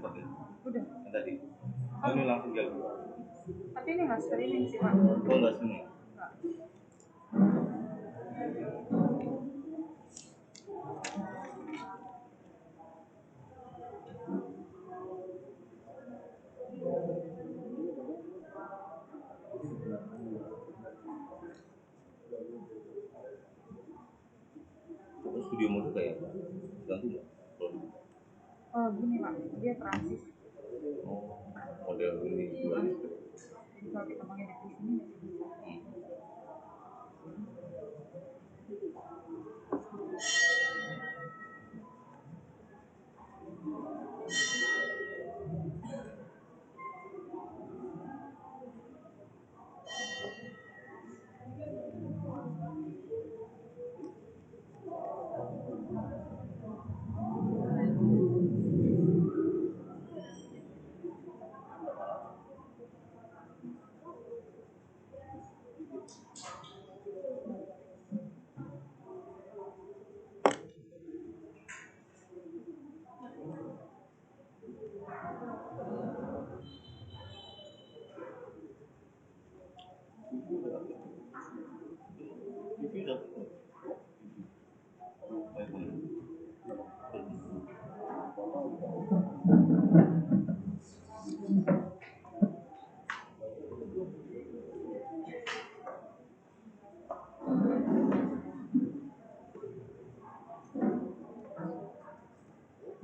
record ya? Udah. Yang tadi. Oh, ini langsung jalan. Tapi ini nggak streaming sih Pak. Oh, nggak sini. Nggak. Terus studio musik kayak apa? Gantung nggak? Oh gini Pak, dia transis. Oh, model ini juga. Jadi kalau kita mau ngedit di sini masih bisa.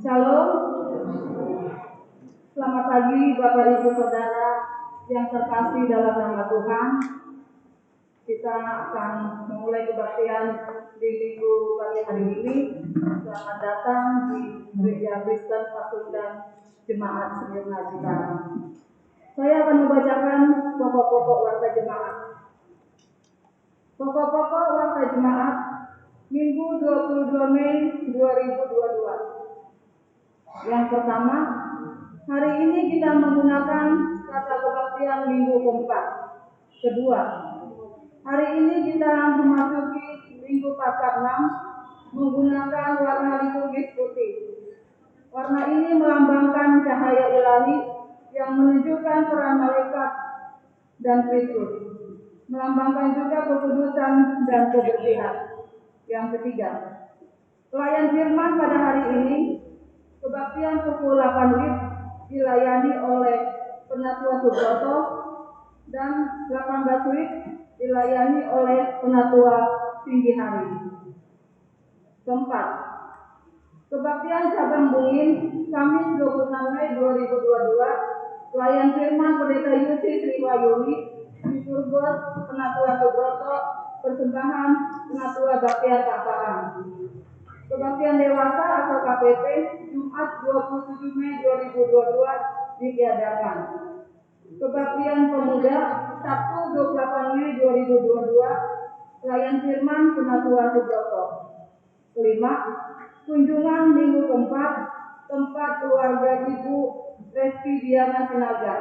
Shalom, selamat pagi Bapak Ibu Saudara yang terkasih dalam nama Tuhan. Kita akan memulai kebaktian di minggu pagi hari ini. Selamat datang di Gereja Kristen Pasundan Jemaat Smyrna Cikarang. Saya akan membacakan pokok-pokok warta jemaat. Pokok-pokok warta jemaat Minggu 22 Mei 2022. Yang pertama, hari ini kita menggunakan kata kebaktian minggu keempat. Kedua, hari ini kita memasuki minggu Paskah 6 menggunakan warna liturgis putih. Warna ini melambangkan cahaya ilahi yang menunjukkan peran malaikat dan Kristus. Melambangkan juga kekudusan dan kebersihan. Yang ketiga, pelayan firman pada hari ini kebaktian pukul 8 WIB dilayani oleh Penatua Subroto dan 18 WIB dilayani oleh Penatua Tinggi Hari. Keempat, kebaktian cabang Bungin Kamis 26 Mei 2022, pelayan firman Pendeta Yusi Triwayuni disurgos Penatua Subroto, persembahan Penatua Baktian Pasaran. Kebaktian dewasa atau KPP Jumat 27 Mei 2022 ditiadakan. Kebaktian pemuda Sabtu 28 Mei 2022 pelayan firman Penatua Subroto. Kelima, kunjungan minggu keempat tempat keluarga Ibu Reski Diana Sinaga.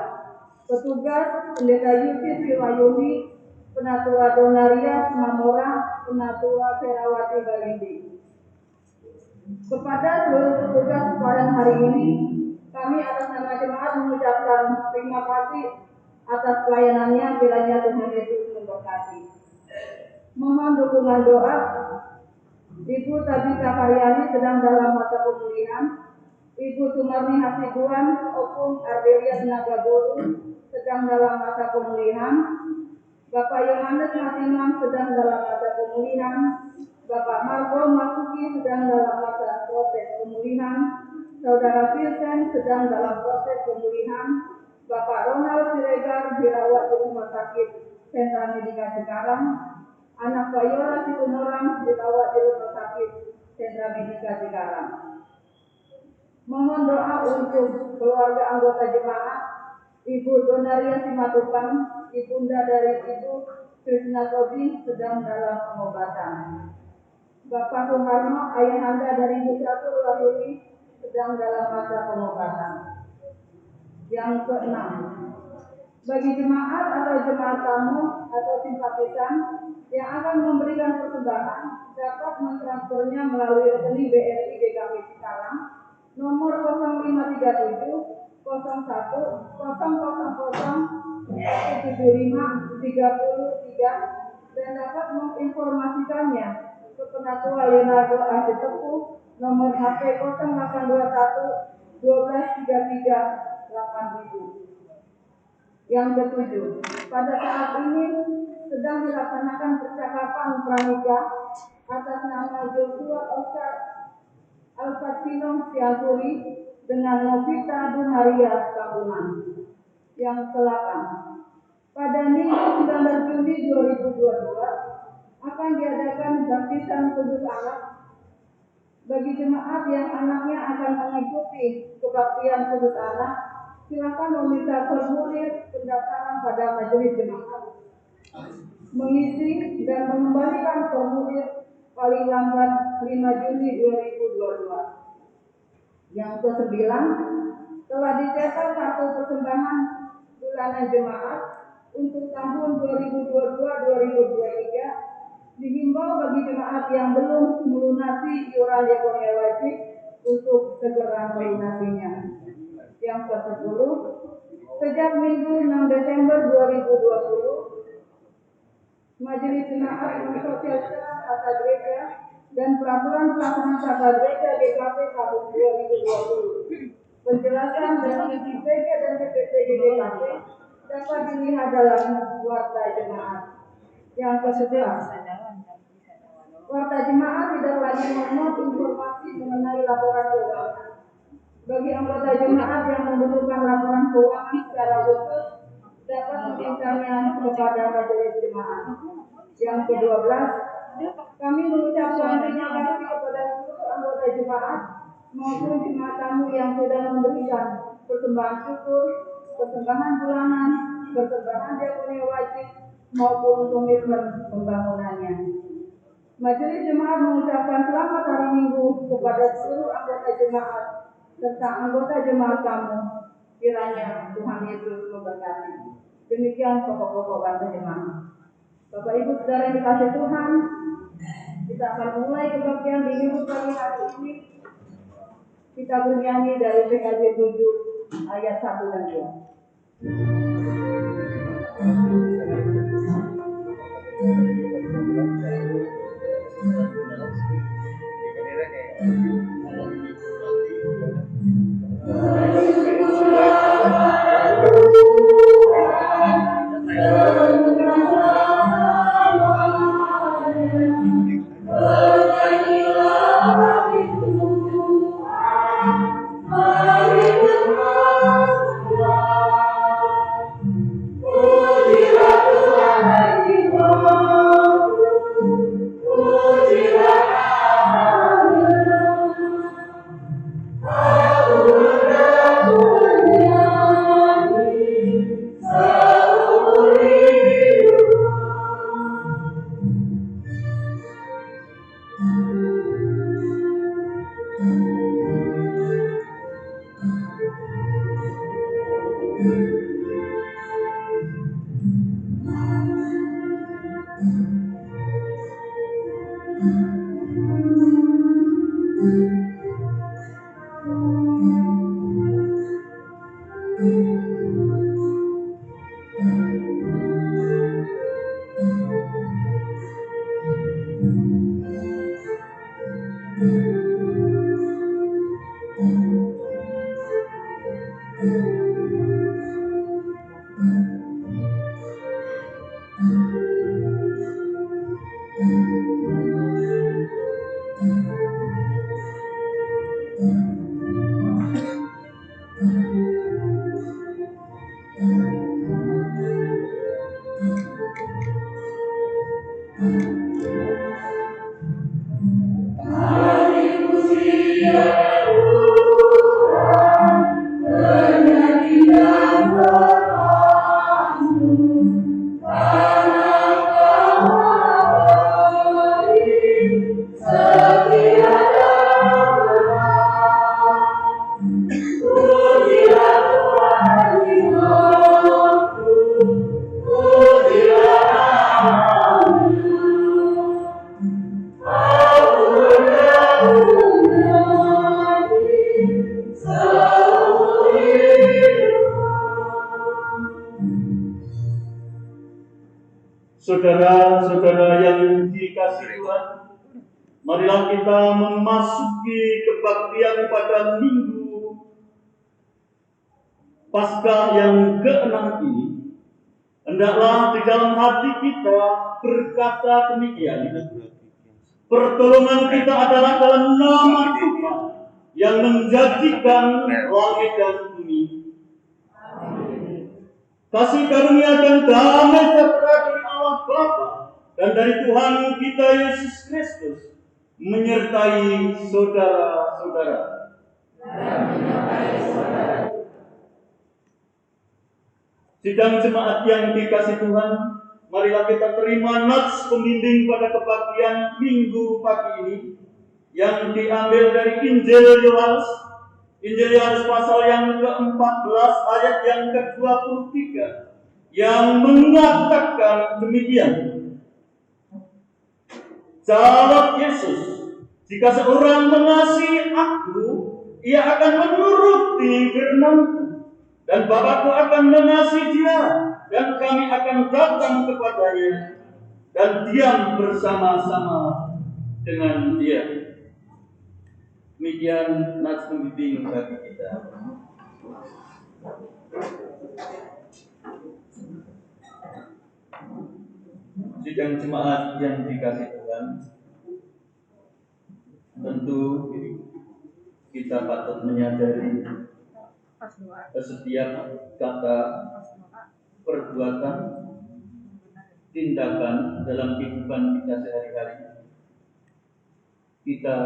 Petugas Pendeta Yusi Triwayuni, Penatua Donaria Mamora, Penatua Ferawati Balindi. Kepada seluruh petugas pada hari ini, kami atas nama jemaat mengucapkan terima kasih atas pelayanannya. Kiranya Tuhan Yesus memberkati. Mohon dukungan doa. Ibu Tabita Karyani sedang dalam masa pemulihan. Ibu Sumarni Hasibuan Opung Ardelia Tenaga Guru sedang dalam masa pemulihan. Bapak Yohanes Matiman sedang dalam masa pemulihan. Bapak Margo Masuki sedang dalam masa proses pemulihan. Saudara Vincent sedang dalam proses pemulihan. Bapak Ronald Siregar dirawat di Rumah Sakit Sentra Medika Cikarang. Anak Bayora Situmorang dirawat di Rumah Sakit Sentra Medika Cikarang. Mohon doa untuk keluarga anggota jemaat Ibu Donaria Simatupang, ibunda dari Ibu Krisna Tobing sedang dalam pengobatan. Bapak Sumarno, ayahanda dari Ibu Catur Wahyuni sedang dalam masa pengobatan. Yang keenam, bagi jemaat atau jemaat tamu atau simpatisan yang akan memberikan persembahan dapat mentransfernya melalui rekening BRI GKP Cikarang nomor 0537 dan dapat menginformasikannya ke Pendatua Leonardo Arcitepu nomor HP 0821 1233 8000. Yang ketujuh, pada saat ini sedang dilaksanakan percakapan pranikah atas nama Joshua Oscar Alfatino Sianturi dengan Novita Dunaria Tambunan. Yang ke-8, pada Minggu 19 Juni 2022 akan diadakan baptisan kudus anak bagi jemaat yang anaknya akan mengikuti kebaktian kudus anak. Silakan meminta formulir pendaftaran pada majelis jemaat, mengisi dan mengembalikan formulir paling lambat 5 Juni 2022. Yang ke-9, telah dicetak kartu persembahan bulanan jemaat untuk tahun 2022-2023. Dihimbau bagi jemaat yang belum melunasi iuran diakonia wajib untuk segera melunasinya. Yang ke-10, sejak Minggu 6 Desember 2020, Majelis Jemaat mensosialisasikan tata gereja dan peraturan pelaksanaan tata gereja GKP tahun 2020. Penjelasan dari PG dan PPT GKP dapat dilihat dalam warta jemaat. Yang ke-11, warta jemaat tidak lagi memuat informasi mengenai laporan keuangan. Bagi anggota jemaat yang membutuhkan laporan keuangan secara khusus dapat memintanya kepada majelis jemaat. Yang ke-12, kami mengucapkan terima kasih kepada seluruh anggota jemaat maupun jemaat tamu yang sudah memberikan persembahan syukur, persembahan bulanan, persembahan diakonia wajib maupun komitmen pembangunannya. Majelis jemaat mengucapkan selamat hari Minggu kepada seluruh anggota jemaat serta anggota jemaat tamu. Kiranya Tuhan Yesus memberkati. Demikian pokok-pokok bahasa jemaat. Bapak Ibu Saudara yang dikasihi Tuhan, kita akan mulai kebaktian di minggu pagi hari ini. Kita bernyanyi dari PKJ 7 ayat 1 dan 2. Saudara-saudara yang dikasihi Tuhan, marilah kita memasuki kebaktian pada Minggu Paskah yang ke-6 ini. Hendaklah di dalam hati kita berkata demikian, pertolongan kita adalah dalam nama Tuhan yang menjadikan langit dan bumi. Kasih karunia dan damai sejahtera dari Allah Bapa dan dari Tuhan kita Yesus Kristus menyertai saudara-saudara. Sidang jemaat yang dikasihi Tuhan, marilah kita terima nats pembimbing pada kebaktian Minggu pagi ini yang diambil dari Injil Yohanes pasal yang ke-14 ayat yang ke-23 yang mengatakan demikian. Jawab Yesus, jika seorang mengasihi aku, ia akan menuruti firman-Ku, dan Bapa-Ku akan mengasihi dia, dan kami akan datang kepadanya dan diam bersama-sama dengan dia. Demikian nats pembimbing bagi kita. Sidang jemaat yang dikasihi Tuhan, tentu kita patut menyadari setiap kata, perbuatan, tindakan dalam kehidupan kita sehari-hari, kita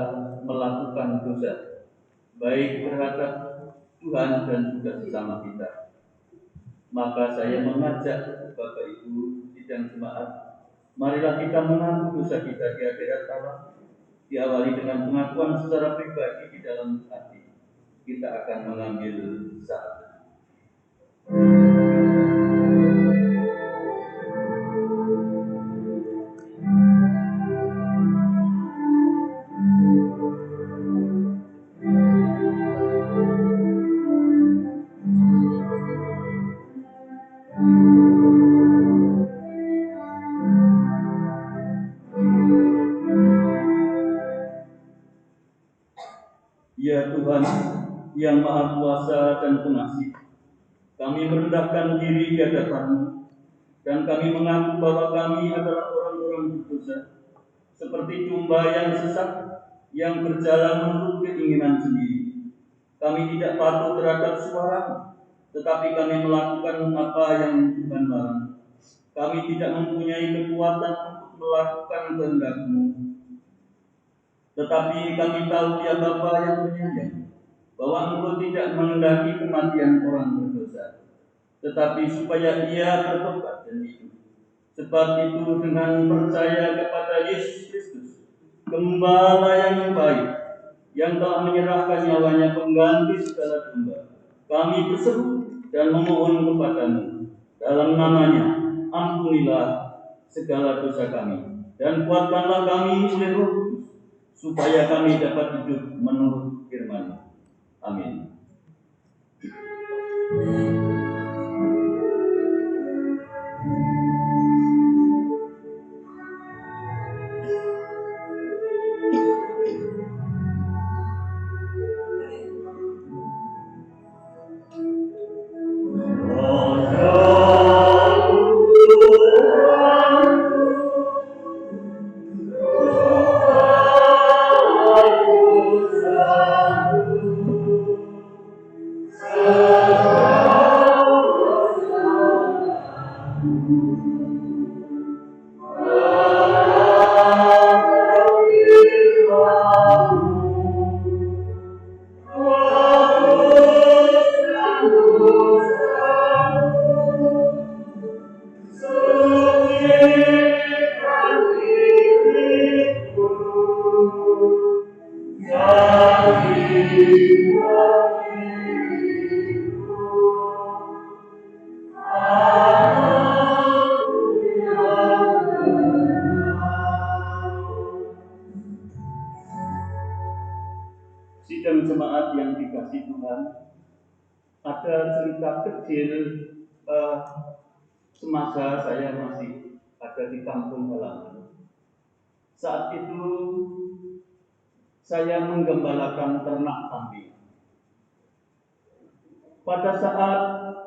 melakukan dosa, baik terhadap Tuhan dan juga sesama kita. Maka saya mengajak Bapak Ibu sidang jemaat, marilah kita mengaku dosa kita di hadirat Allah, diawali dengan pengakuan secara pribadi di dalam hati. Kita akan mengambil saat. Ya Tuhan yang Maha Kuasa dan Pengasih, kami merendahkan diri di hadapan-Mu, dan kami mengaku bahwa kami adalah orang-orang berdosa, seperti domba yang sesat yang berjalan menurut keinginan sendiri. Kami tidak patuh terhadap suara-Mu, tetapi kami melakukan apa yang Tuhan larang. Kami tidak mempunyai kekuatan untuk melakukan kehendak-Mu. Tetapi kami tahu ya Bapa yang penyayang, bahwa Engkau tidak menghendaki kematian orang berdosa, tetapi supaya ia bertobat dan hidup. Sebab itu dengan percaya kepada Yesus Kristus, Gembala yang baik, yang telah menyerahkan nyawanya pengganti segala domba, kami berseru dan memohon kepadamu dalam namanya, ampunilah segala dosa kami, dan kuatkanlah kami oleh Roh Kudus, supaya kami dapat hidup menurut firman-Mu. Amin. Sidang jemaat yang dikasihi Tuhan, ada cerita kecil semasa saya masih ada di kampung halaman. Saat itu saya menggembalakan ternak kambing. Pada saat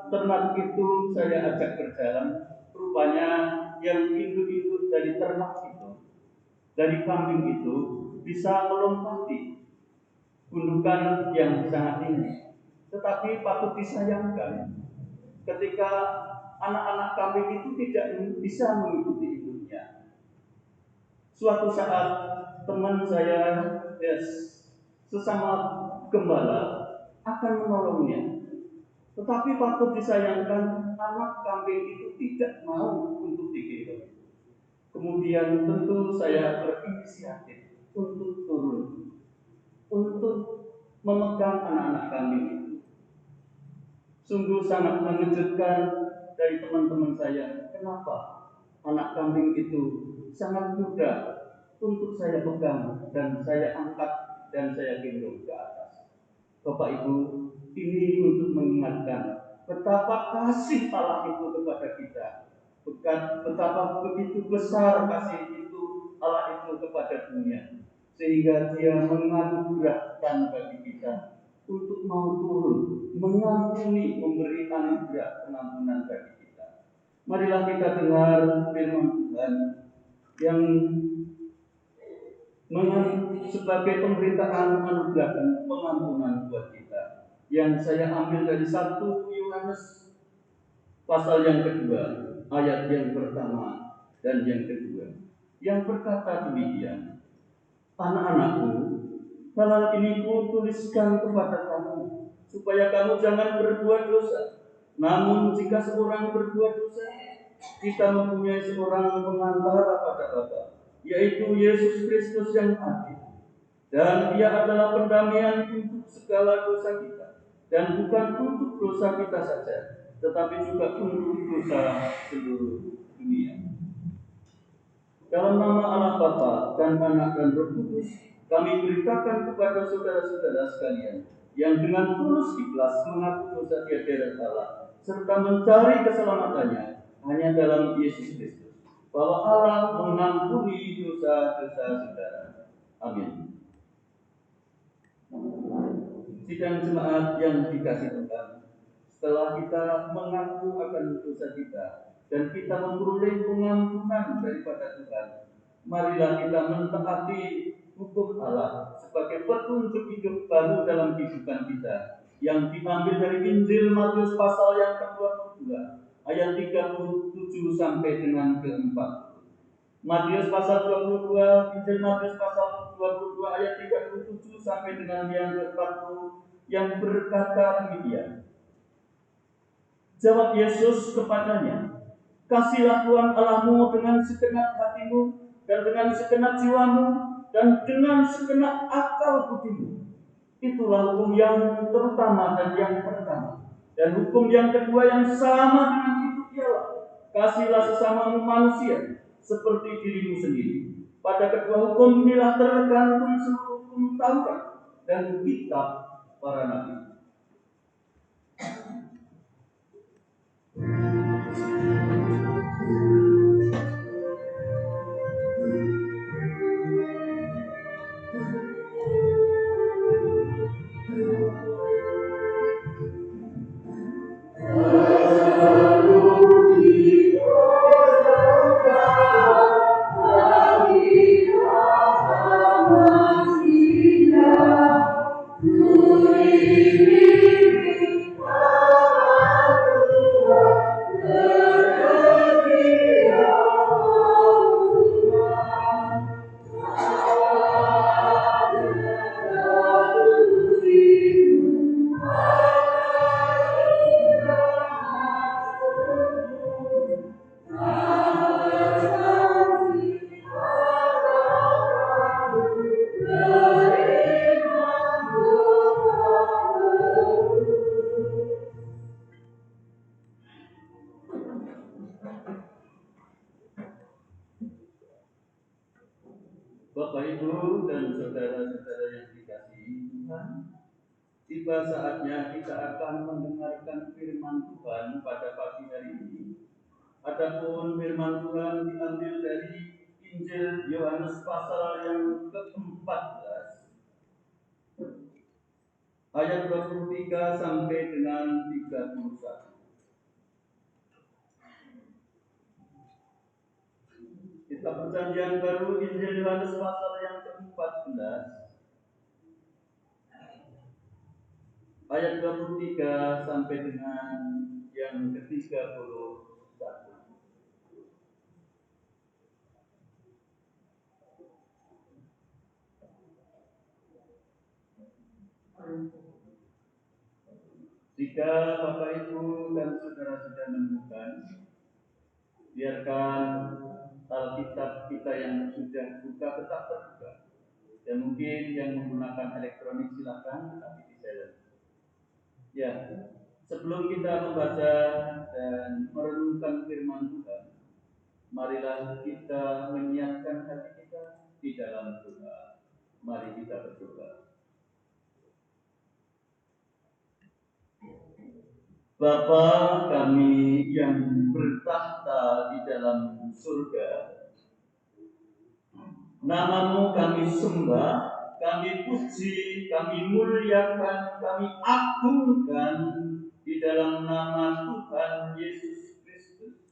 ternak itu saya ajak berjalan, rupanya yang induk-induk dari ternak itu, dari kambing itu, bisa melompati gundukan yang sangat tinggi. Tetapi patut disayangkan ketika anak-anak kambing itu tidak bisa mengikuti induknya. Suatu saat teman saya, sesama gembala, akan menolongnya. Tetapi patut disayangkan anak kambing itu tidak mau untuk digendong. Kemudian tentu saya berinisiatif untuk turun, untuk memegang anak-anak kambing itu. Sungguh sangat mengejutkan dari teman-teman saya. Kenapa anak kambing itu sangat mudah untuk saya pegang dan saya angkat dan saya gendong ke atas. Bapak Ibu, ini untuk mengingatkan betapa kasih Allah itu kepada kita. Betapa begitu besar kasih itu Allah itu kepada dunia. Sehingga Dia menganugerahkan bagi kita untuk mau turun, mengampuni, memberi anugerah pengampunan bagi kita. Marilah kita dengar firman Tuhan yang sebagai pemberitaan anugerah dan pengampunan buat kita, yang saya ambil dari 1 Yohanes pasal yang kedua, ayat yang pertama dan yang kedua, yang berkata demikian, anak-anakku, hal ini kutuliskan kepada kamu, supaya kamu jangan berbuat dosa. Namun jika seorang berbuat dosa, kita mempunyai seorang pengantara pada Bapa, yaitu Yesus Kristus yang adil. Dan Dia adalah pendamaian untuk segala dosa kita, dan bukan untuk dosa kita saja, tetapi juga untuk dosa seluruh dunia. Dalam nama Allah Bapa dan Anak dan Roh Kudus, kami beritakan kepada saudara-saudara sekalian yang dengan tulus ikhlas mengaku dosa di hadirat Allah serta mencari keselamatannya hanya dalam Yesus Kristus, bahwa Allah mengampuni dosa-dosa saudara. Amin. Sidang jemaat yang dikasihi Tuhan, setelah kita mengaku akan dosa kita dan kita memperoleh pengampunan daripada Tuhan, marilah kita mentaati hukum Allah sebagai petunjuk hidup baru dalam kehidupan kita, yang diambil dari Injil Matius pasal yang ke-22 ayat 37 sampai dengan ke-40. Matius pasal 22, Injil Matius pasal 22 ayat 37 sampai dengan yang ke-40, yang berkata demikian. Jawab Yesus kepadanya, kasihlah Tuhan Allahmu dengan segenap hatimu dan dengan segenap jiwamu dan dengan segenap akal budimu. Itulah hukum yang terutama dan yang pertama. Dan hukum yang kedua yang sama dengan itu ialah, kasihlah sesamamu manusia seperti dirimu sendiri. Pada kedua hukum inilah tergantung seluruh hukum Taurat dan kitab para nabi. Bapak, Ibu, dan saudara-saudara yang dikasihi Tuhan, tiba saatnya kita akan mendengarkan firman Tuhan pada pagi hari ini. Adapun firman Tuhan diambil dari Injil Yohanes pasal yang ke-14 ayat 23 sampai dengan 31. Kitab Perjanjian Baru Injil Yohanes pasal yang ke-14 ayat 23 sampai dengan yang ke-31. Jika Bapak Ibu dan saudara sudah menemukan, biarkan Alkitab kita yang sudah buka tetap terbuka. Dan mungkin yang menggunakan elektronik silakan, tetapi di silent. Ya, sebelum kita membaca dan merenungkan firman Tuhan, marilah kita menyiapkan hati kita di dalam doa. Mari kita berdoa. Bapa kami yang bertahta di dalam surga, Nama-Mu kami sembah, kami puji, kami muliakan, kami agungkan di dalam nama Tuhan Yesus Kristus.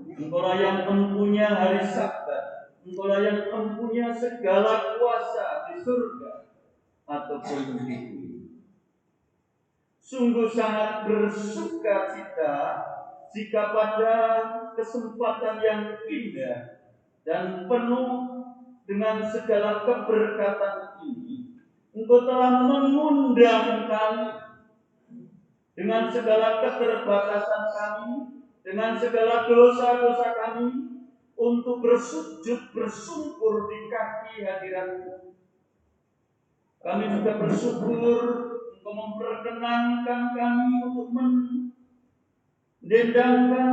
Engkaulah yang mempunyai hari Sabat, Engkaulah yang mempunyai segala kuasa di surga ataupun di bumi. Sungguh sangat bersuka cita jika pada kesempatan yang indah dan penuh dengan segala keberkatan ini, Engkau telah mengundang kami dengan segala keterbatasan kami, dengan segala dosa-dosa kami, untuk bersujud bersungkur di kaki hadirat-Mu. Kami juga bersyukur Engkau memperkenankan kami untuk mendendangkan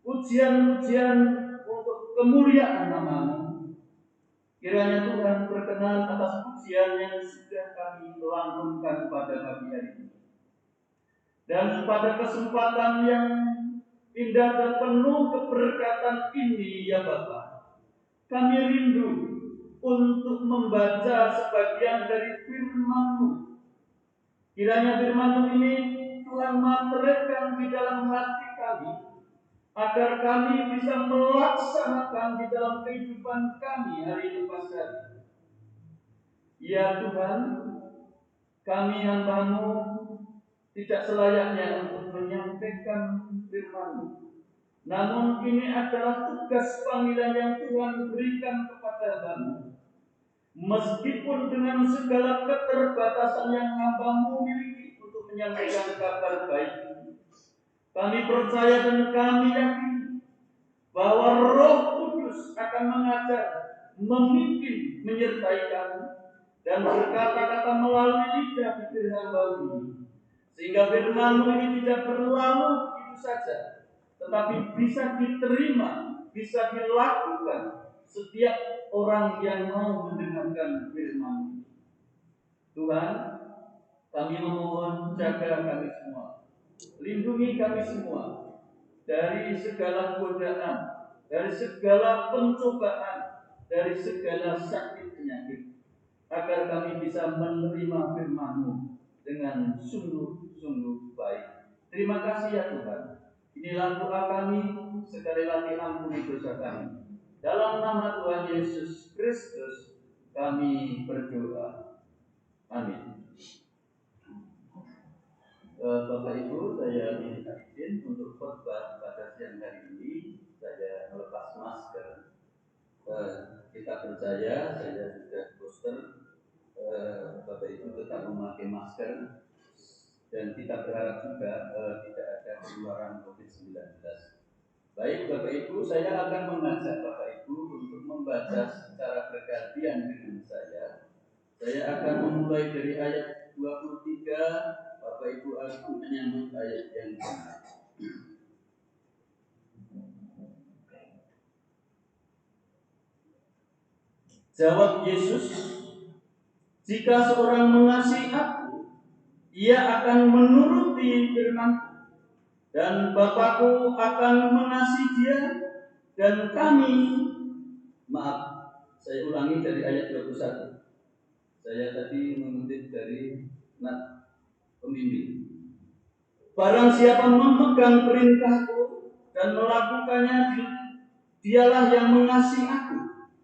pujian-pujian untuk kemuliaan nama-Mu. Kiranya Tuhan berkenan atas pujian yang sudah kami lantunkan pada pagi hari ini. Dan pada kesempatan yang indah dan penuh keberkatan ini, ya Bapa, kami rindu untuk membaca sebagian dari firman-Mu. Kiranya firman-Mu ini Tuhan materekan di dalam hati kami, agar kami bisa melaksanakan di dalam kehidupan kami hari lepas hari. Ya Tuhan, kami hamba-Mu tidak selayaknya untuk menyampaikan firman-Mu. Namun ini adalah tugas panggilan yang Tuhan berikan kepada hamba-Mu. Meskipun dengan segala keterbatasan yang hamba-Mu miliki untuk menyampaikan kabar baik, kami percaya dan kami yakin bahwa Roh Kudus akan mengajar, memimpin, menyertai kami dan berkata-kata melalui lidah bibir hamba-Mu ini, sehingga firman-Mu ini tidak berlalu begitu saja, tetapi bisa diterima, bisa dilakukan setiap orang yang mau mendengarkan firman-Mu. Tuhan, kami memohon jaga kami semua, lindungi kami semua dari segala godaan, dari segala pencobaan, dari segala sakit penyakit, agar kami bisa menerima firman-Mu dengan sungguh-sungguh baik. Terima kasih ya Tuhan. Inilah doa kami, sekali lagi ampuni dosa kami. Dalam nama Tuhan Yesus Kristus kami berdoa. Amin. Bapak Ibu, saya minta izin untuk khotbah pada siang hari ini. Saya melepas masker. Kita percaya, saya sudah booster. Bapak Ibu tetap memakai masker. Dan kita berharap juga tidak ada penularan COVID-19. Baik Bapak Ibu, saya akan mengajak Bapak Ibu untuk membaca secara bergantian dengan saya. Saya akan memulai dari ayat 23. Bapak Ibu akan menyambut ayat yang benar. Jawab Yesus, jika seorang mengasihi Aku, ia akan menuruti firman-Ku. dan Bapakku akan mengasihi dia, dan kami, maaf, saya ulangi dari ayat 21. Saya tadi mengutip dari Nat Pembimbing. Barang siapa memegang perintahku dan melakukannya, dialah yang mengasihi aku.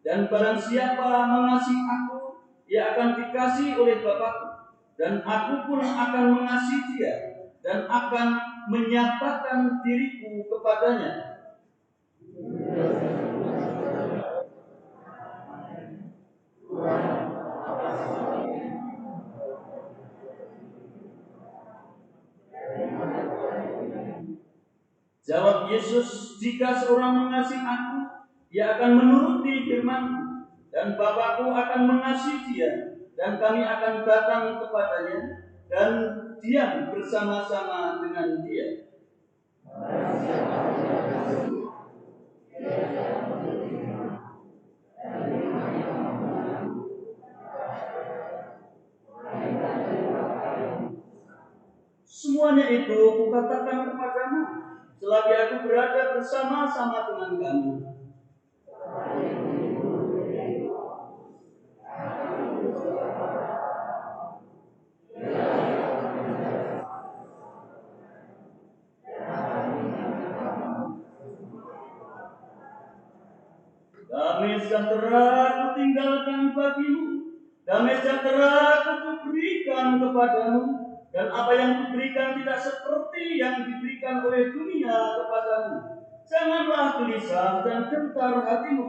Dan barang siapa mengasihi aku, ia akan dikasihi oleh Bapakku. Dan aku pun akan mengasihi dia dan akan menyatakan diriku kepadanya. Jawab Yesus, jika seorang mengasihi aku, ia akan menuruti firman-Ku, dan Bapakku akan mengasihi dia, dan kami akan datang kepadanya dan diam bersama-sama dengan dia. Semuanya itu kukatakan kepadamu, selagi aku berada bersama-sama dengan kamu. Damai sejahtera aku tinggalkan bagimu, damai sejahtera aku kuberikan kepadamu, dan apa yang kuberikan tidak seperti yang diberikan oleh dunia kepadamu. Janganlah gelisah dan gentar hatimu.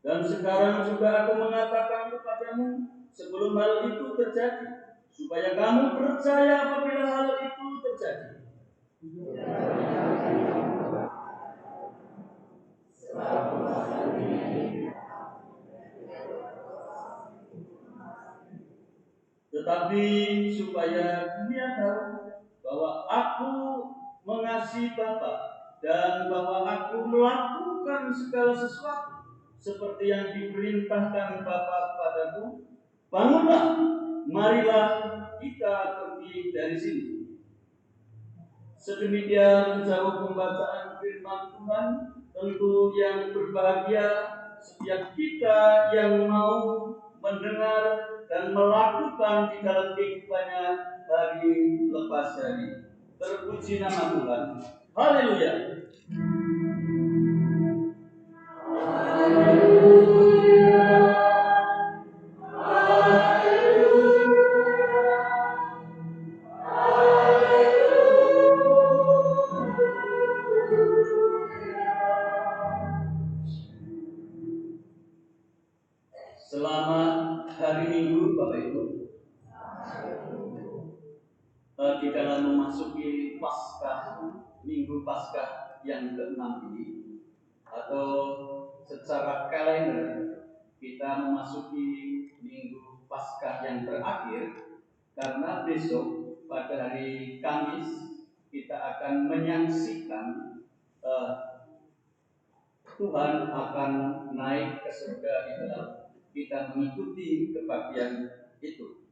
Dan sekarang juga aku mengatakan kepadamu sebelum hal itu terjadi, supaya kamu percaya apabila hal itu terjadi. Tetapi supaya dunia tahu bahwa aku mengasihi Bapa dan bahwa aku melakukan segala sesuatu seperti yang diperintahkan Bapa kepadaku, bangunlah, marilah kita pergi dari sini. Sedemikian jauh pembacaan firman Tuhan. Tentu yang berbahagia setiap kita yang mau mendengar dan melakukan di dalam kehidupannya hari lepas hari. Terpuji nama Tuhan. Haleluya. Selamat hari Minggu, Bapak Ibu. Di dalam memasuki Paskah, Minggu Paskah yang ke-6 ini, atau secara kalender kita memasuki Minggu Paskah yang terakhir, karena besok pada hari Kamis kita akan menyaksikan Tuhan akan naik ke surga di dalam kita mengikuti kebaktian itu.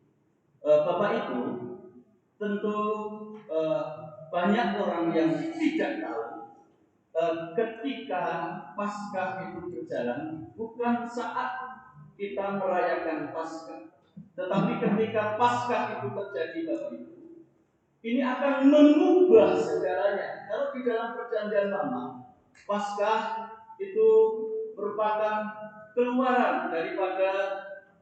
Bapak Ibu, tentu banyak orang yang tidak tahu ketika Paskah itu berjalan bukan saat kita merayakan Paskah, tetapi ketika Paskah itu terjadi, Bapak Ibu, ini akan mengubah segalanya. Kalau di dalam Perjanjian Lama, Paskah itu merupakan keluaran daripada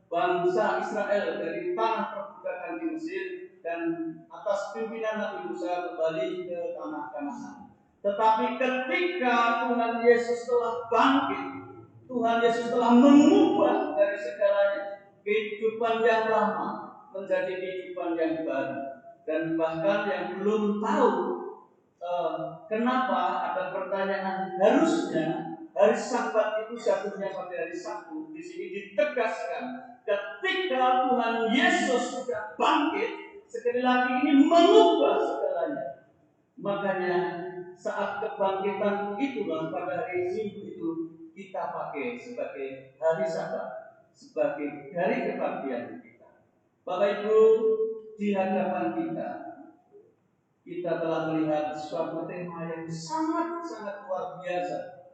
bangsa Israel dari tanah perbudakan di Mesir dan atas pimpinan Nabi Musa kembali ke tanah Kanaan. Tetapi ketika Tuhan Yesus telah bangkit, Tuhan Yesus telah mengubah dari segalanya, kehidupan yang lama menjadi kehidupan yang baru. Dan bahkan yang belum tahu kenapa ada pertanyaan hari Sabat itu jatuhnya pada hari Sabtu, di sini ditegaskan ketika Tuhan Yesus sudah bangkit, sekali lagi ini mengubah segalanya. Makanya saat kebangkitan itulah pada hari Minggu itu kita pakai sebagai hari Sabat, sebagai hari kebangkitan kita. Bapak Ibu, di hadapan kita telah melihat suatu tema yang sangat-sangat luar biasa.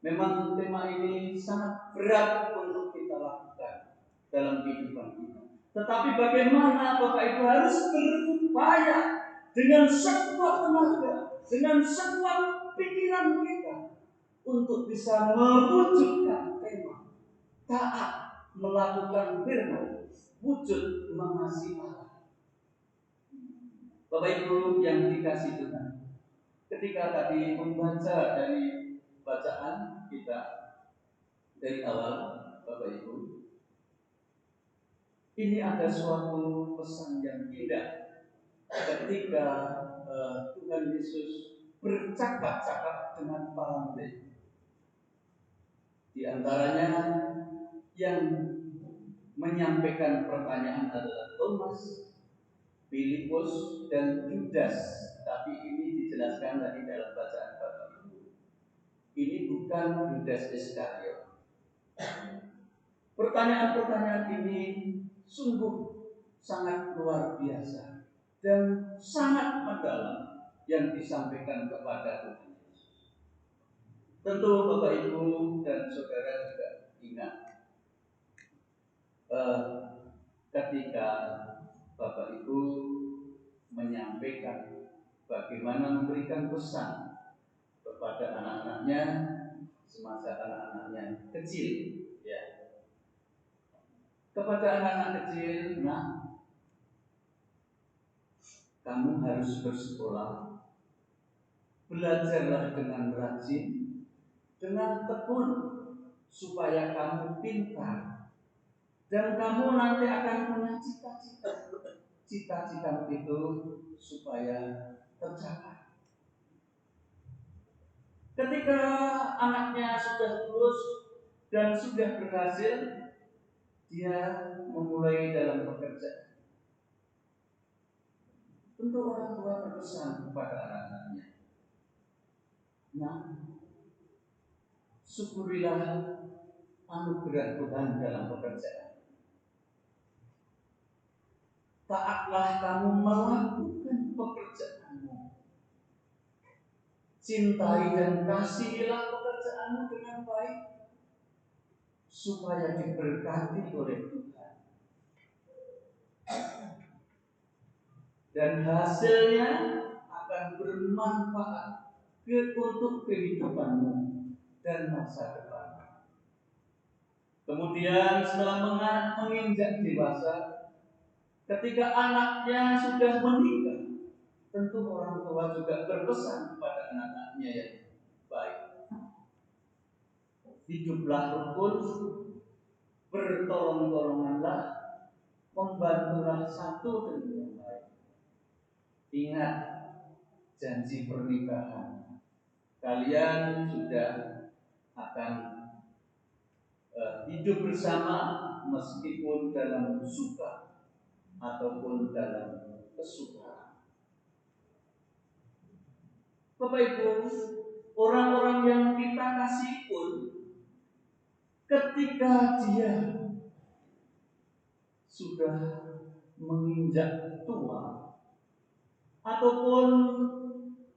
Memang tema ini sangat berat untuk kita lakukan dalam kehidupan kita. Tetapi bagaimana Bapak Ibu harus berupaya dengan sekuat tenaga, dengan sekuat pikiran kita untuk bisa mewujudkan tema taat melakukan firman, wujud mengasihi Allah. Bapak Ibu yang dikasihi Tuhan, ketika tadi membaca dari bacaan kita dari awal, Bapak Ibu, ini ada suatu pesan yang indah ketika Tuhan Yesus bercakap-cakap dengan para murid. Di antaranya yang menyampaikan pertanyaan adalah Thomas, Filipus, dan Yudas. Tapi ini dijelaskan tadi dalam bacaan Bapak Ibu. Ini bukan Yudas Iskariot. Pertanyaan-pertanyaan ini sungguh sangat luar biasa dan sangat mendalam yang disampaikan kepada Tuhan Yesus. Tentu Bapak Ibu dan Saudara juga ingat ketika Bapak Ibu menyampaikan bagaimana memberikan pesan kepada anak-anaknya semasa anak-anaknya kecil, ya. Kepada anak-anak kecil, nah, kamu harus bersekolah, belajarlah dengan rajin, dengan tekun, supaya kamu pintar, dan kamu nanti akan punya cita-cita. Cita-cita itu supaya tercapai. Ketika anaknya sudah lulus dan sudah berhasil, dia memulai dalam pekerjaan. Tentu orang tua berpesan kepada anak-anaknya, nah, syukurilah anugerah Tuhan dalam pekerjaan. Taatlah kamu melakukan pekerjaanmu. Cintai dan kasihilah pekerjaanmu dengan baik, supaya diberkati oleh Tuhan. Dan hasilnya akan bermanfaat untuk kehidupanmu dan masa depan. Kemudian setelah menginjak dewasa, ketika anaknya sudah menikah, tentu orang tua juga berpesan kepada anak-anaknya yang baik. Hiduplah rukun, bertolong-tolonganlah, membantulah satu dengan yang lain. Ingat janji pernikahan. Kalian sudah akan hidup bersama meskipun dalam suka ataupun dalam kesukaan. Bapak Ibu, orang-orang yang kita kasih pun ketika dia sudah menginjak tua ataupun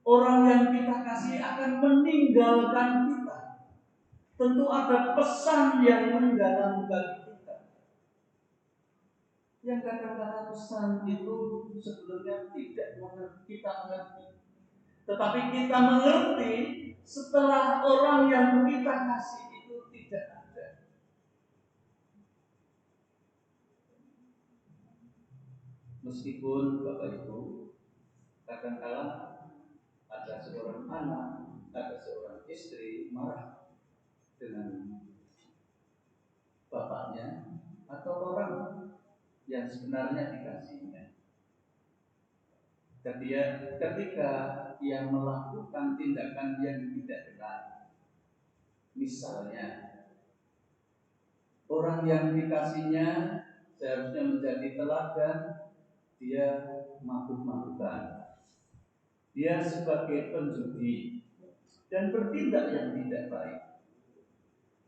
orang yang kita kasih akan meninggalkan kita, tentu ada pesan yang mendalam bagi kita. Yang kadang-kadang pesan itu sebelumnya tidak kita mengerti, tetapi kita mengerti setelah orang yang kita kasih itu tidak ada. Meskipun Bapak Ibu kadang-kadang ada seorang anak, ada seorang istri marah dengan bapaknya atau orang yang sebenarnya dikasihnya. Ketika ia melakukan tindakan yang tidak benar, Misalnya, orang yang dikasihnya seharusnya menjadi teladan, dia mabuk-mabukan, dia sebagai penjudi dan bertindak yang tidak baik.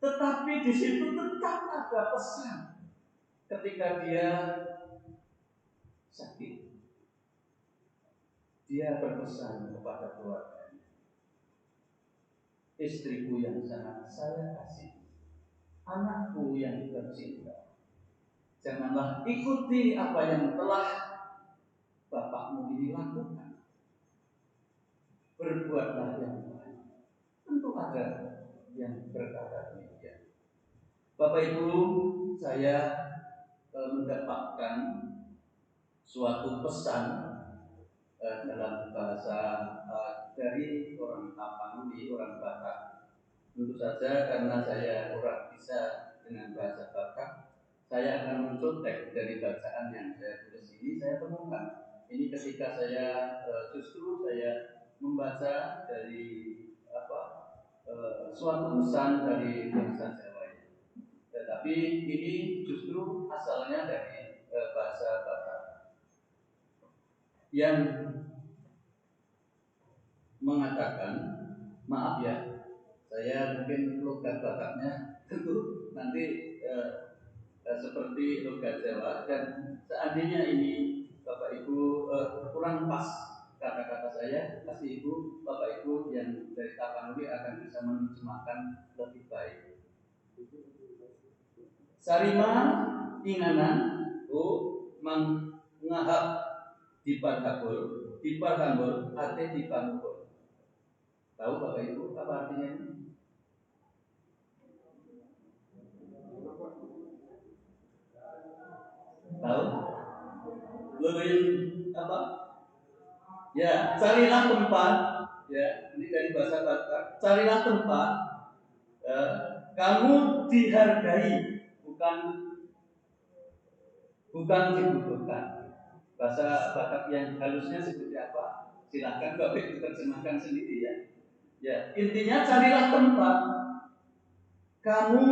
Tetapi di situ tetap ada pesan ketika dia sakit. Dia berpesan kepada keluarganya, istriku yang sangat saya kasih, anakku yang tercinta, janganlah ikuti apa yang telah bapakmu ini lakukan. Berbuatlah yang baik. Tentu ada yang berkata demikian. Bapak Ibu, saya mendapatkan suatu pesan dalam bahasa dari orang Tapanuli, orang Batak. Tentu saja karena saya kurang bisa dengan bahasa Batak, saya akan mencontek dari bacaan yang saya tulis ini. Saya temukan ini ketika saya justru saya membaca dari suatu pesan dari bangsa Jawa ini. Tetapi ini justru asalnya dari bahasa Batak yang mengatakan, maaf ya, saya mungkin logat Bataknya tentu nanti seperti logat Jawa, dan seandainya ini Bapak Ibu kurang pas kata-kata saya, pasti Ibu, Bapak Ibu yang dari Tapanuli akan bisa menerjemahkan lebih baik. Sarima inganan mangahap diparhambul ate dipanukul. Tahu Bapak Ibu apa artinya ini? Tahu? Lebih apa? Ya, carilah tempat. Ya, ini dari bahasa Batak. Carilah tempat. Kamu dihargai, bukan dibutuhkan. Bahasa Batak yang halusnya seperti apa? Silahkan Bapak Ibu terjemahkan sendiri ya. Ya, intinya carilah tempat kamu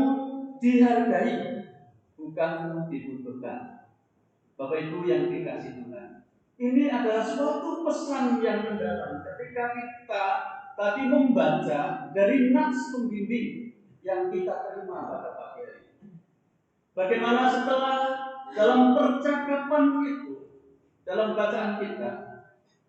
dihargai, bukan dibutuhkan. Bapak Ibu yang dikasih Tuhan, ini adalah suatu pesan yang mendalam ketika kita tadi membaca dari nats pembimbing yang kita terima pada pagi hari. Bagaimana setelah dalam percakapan itu, dalam bacaan kita,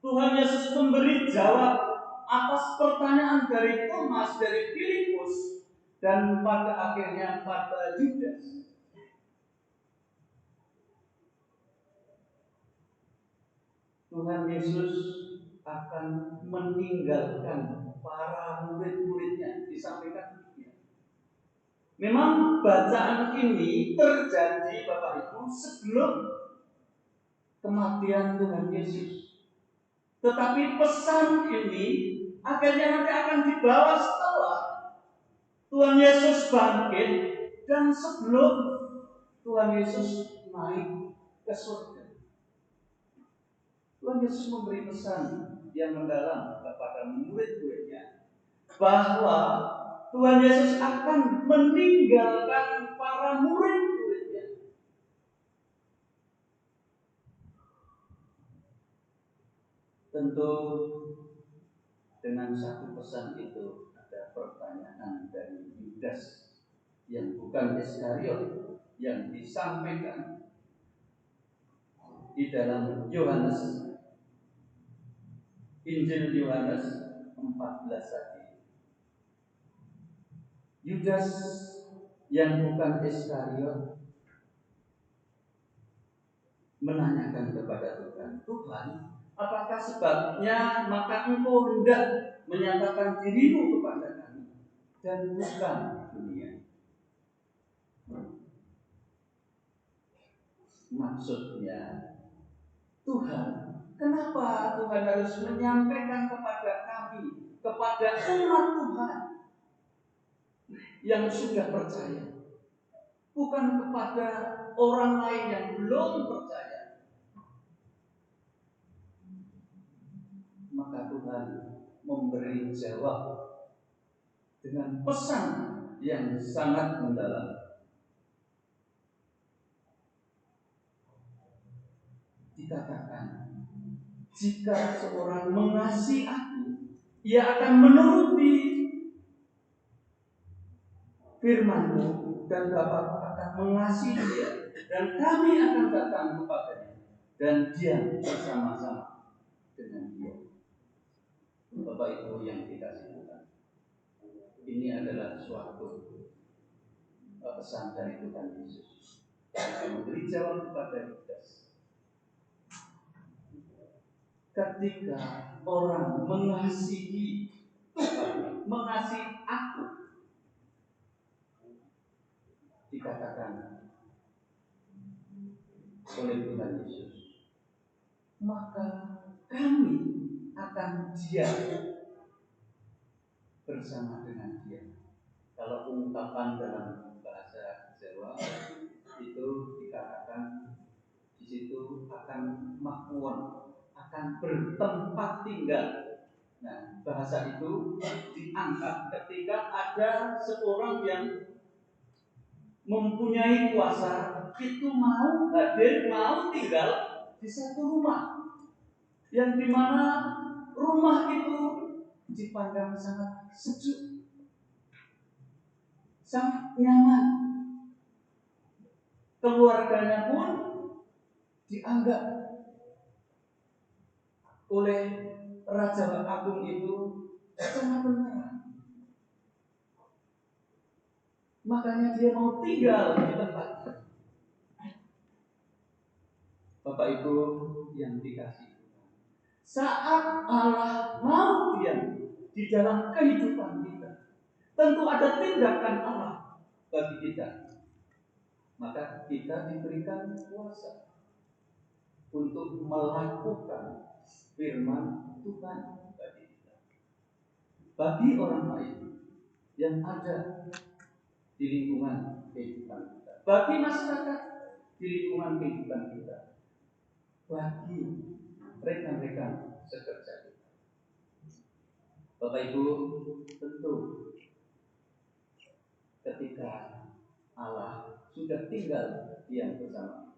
Tuhan Yesus memberi jawab atas pertanyaan dari Thomas, dari Filipus, dan pada akhirnya pada Yudas. Tuhan Yesus akan meninggalkan para murid-muridnya, disampaikan demikian. Memang bacaan ini terjadi Bapak Ibu sebelum kematian Tuhan Yesus. Tetapi pesan ini akhirnya nanti akan dibawa setelah Tuhan Yesus bangkit dan sebelum Tuhan Yesus naik ke surga. Tuhan Yesus memberi pesan yang mendalam kepada murid-muridnya bahwa Tuhan Yesus akan meninggalkan para murid-muridnya. Tentu dengan satu pesan itu ada pertanyaan dari Yudas yang bukan Iskariot yang disampaikan di dalam Yohanes, Injil Yohanes 14 tadi. Yudas yang bukan Iskariot menanyakan kepada Tuhan, Tuhan, apakah sebabnya maka engkau hendak menyatakan dirimu kepada kami dan bukan dunia? Maksudnya, Tuhan, kenapa Tuhan harus menyampaikan kepada kami, kepada umat Tuhan yang sudah percaya, bukan kepada orang lain yang belum percaya? Maka Tuhan memberi jawab dengan pesan yang sangat mendalam. Dikatakan, jika seorang mengasihi aku, ia akan menuruti firman-Mu, dan Bapa akan mengasihi dia, dan kami akan datang kepadanya dan diam bersama-sama dengan dia. Bapak Ibu yang dikasihi Tuhan, ini adalah suatu pesan dari Tuhan Yesus yang memberi jawab kepada Yudas. Ketika orang mengasihi Tuhan, mengasihi aku, dikatakan oleh Tuhan Yesus, maka kami akan diam bersama dengan dia. Kalau ungkapan dalam bahasa Jawa itu dikatakan di situ akan makmuon, akan bertempat tinggal. Nah, bahasa itu diangkat ketika ada seorang yang mempunyai kuasa, itu mau hadir, mau tinggal di satu rumah, yang dimana rumah itu dipandang sangat sejuk, sangat nyaman. Keluarganya pun dianggap oleh Raja Agung itu sangat benar. Makanya dia mau tinggal di tempat. Bapak Ibu yang dikasihi, saat Allah mau diam di dalam kehidupan kita, tentu ada tindakan Allah bagi kita. Maka kita diberikan kuasa untuk melakukan firman Tuhan bagi kita. Bagi orang lain yang ada di lingkungan kehidupan kita, bagi masyarakat di lingkungan kehidupan kita, bagi rekan-rekan sekerja kita. Bapak Ibu, tentu ketika Allah sudah tinggal diam bersama,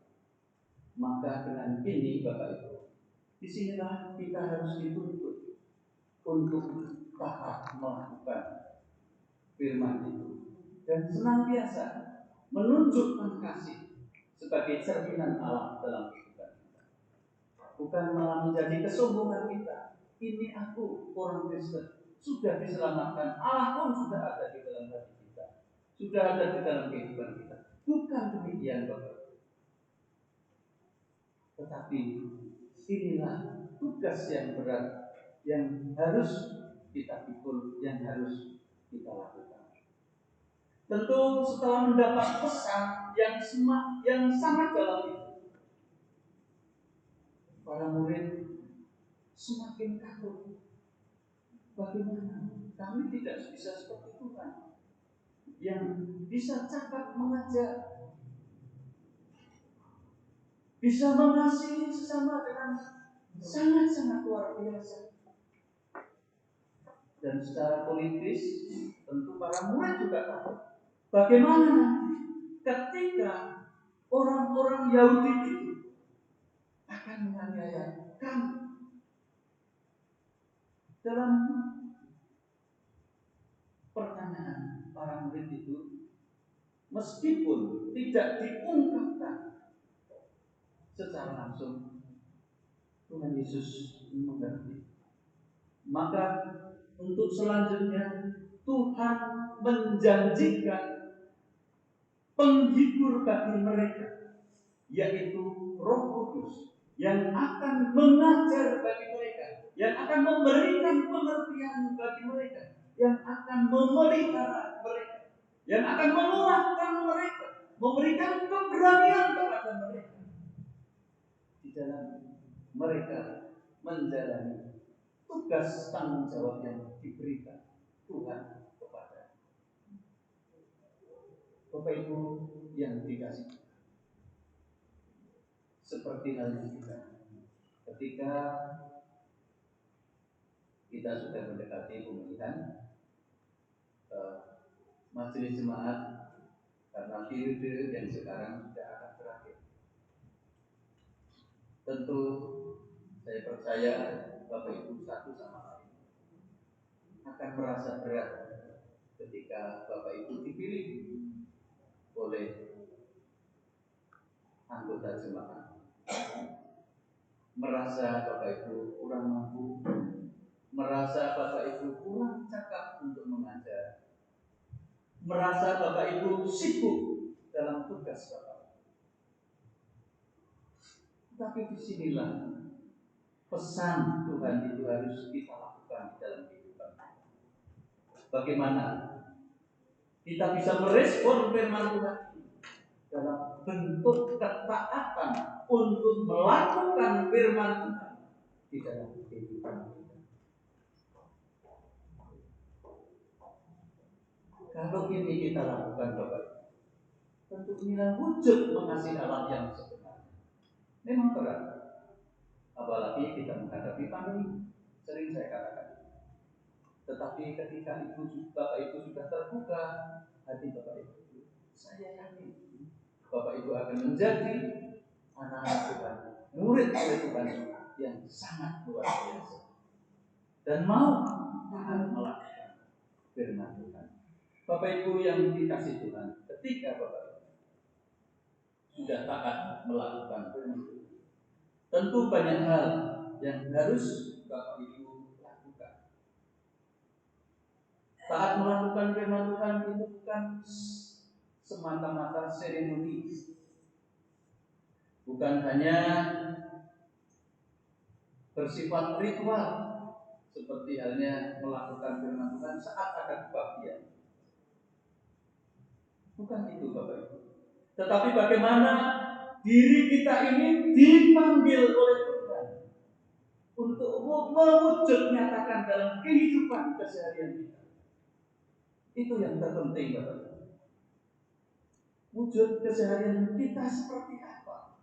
maka dengan ini Bapak Ibu, disinilah kita harus dituntut untuk taat melakukan firman itu dan senantiasa menunjukkan kasih sebagai cerminan Allah dalam kehidupan kita. Bukan malah menjadi kesombongan kita. Ini aku orang Kristen, sudah diselamatkan, Allah pun sudah ada di dalam hati kita, sudah ada di dalam kehidupan kita. Bukan demikian Bapak. Tetapi inilah tugas yang berat yang harus kita pikul, yang harus kita lakukan. Tentu setelah mendapat pesan yang sangat dalam itu, para murid semakin takut. Bagaimana? Kami tidak bisa seperti Tuhan yang bisa cakap mengajar, bisa mengasihi sesama dengan sangat-sangat luar biasa. Dan secara politis, tentu para murid juga takut. Bagaimana nanti ketika orang-orang Yahudi itu akan menganiaya kami? Dalam pertanyaan para murid itu, meskipun tidak diungkapkan secara langsung, Tuhan Yesus mengerti. Maka untuk selanjutnya Tuhan menjanjikan penghibur bagi mereka, yaitu Roh Kudus yang akan mengajar bagi mereka, yang akan memberikan pengertian bagi mereka, yang akan memelihara mereka, yang akan menguatkan mereka, memberikan keberanian kepada mereka di dalam mereka menjalani tugas tanggung jawab yang diberikan Tuhan kepada Bapak Ibu yang dikasihi. Seperti halnya kita, ketika kita sudah mendekati pemilihan majelis jemaat karena periode yang sekarang sudah akan berakhir. Tentu saya percaya Bapak Ibu satu sama lain akan merasa berat ketika Bapak Ibu dipilih oleh anggota jemaat, merasa Bapak Ibu kurang mampu, merasa Bapak Ibu kurang cakap untuk mengajar, merasa Bapak Ibu sibuk dalam tugas Bapak. Tapi disinilah pesan Tuhan itu harus kita lakukan di dalam kehidupan. Bagaimana kita bisa merespon firman Tuhan dalam bentuk ketaatan untuk melakukan firman Tuhan di dalam kehidupan kita. Kalau ini kita lakukan Bapak, tentu inilah wujud mengasihi Allah yang sebenarnya. Memang berat, apalagi kita menghadapi pandemi. Sering saya katakan. Tetapi ketika Bapak Ibu sudah terbuka hati Bapak Ibu, saya yakin Bapak Ibu akan menjadi anak-anak Tuhan, murid Tuhan yang sangat luar biasa dan mau taat melakukan firman Tuhan. Bapak Ibu yang dikasih Tuhan, ketika Bapak Ibu sudah taat melakukan firman Tuhan, tentu banyak hal yang harus Bapak Ibu lakukan. Taat melakukan firman Tuhan itu bukan semata-mata seremoni, bukan hanya bersifat ritual seperti halnya melakukan firman Tuhan saat ada kebaktian. Bukan itu Bapak Ibu. Tetapi bagaimana diri kita ini dipanggil oleh Tuhan untuk mewujud nyatakan dalam kehidupan keseharian kita. Itu yang terpenting Bapak Ibu. Wujud keseharian kita seperti apa?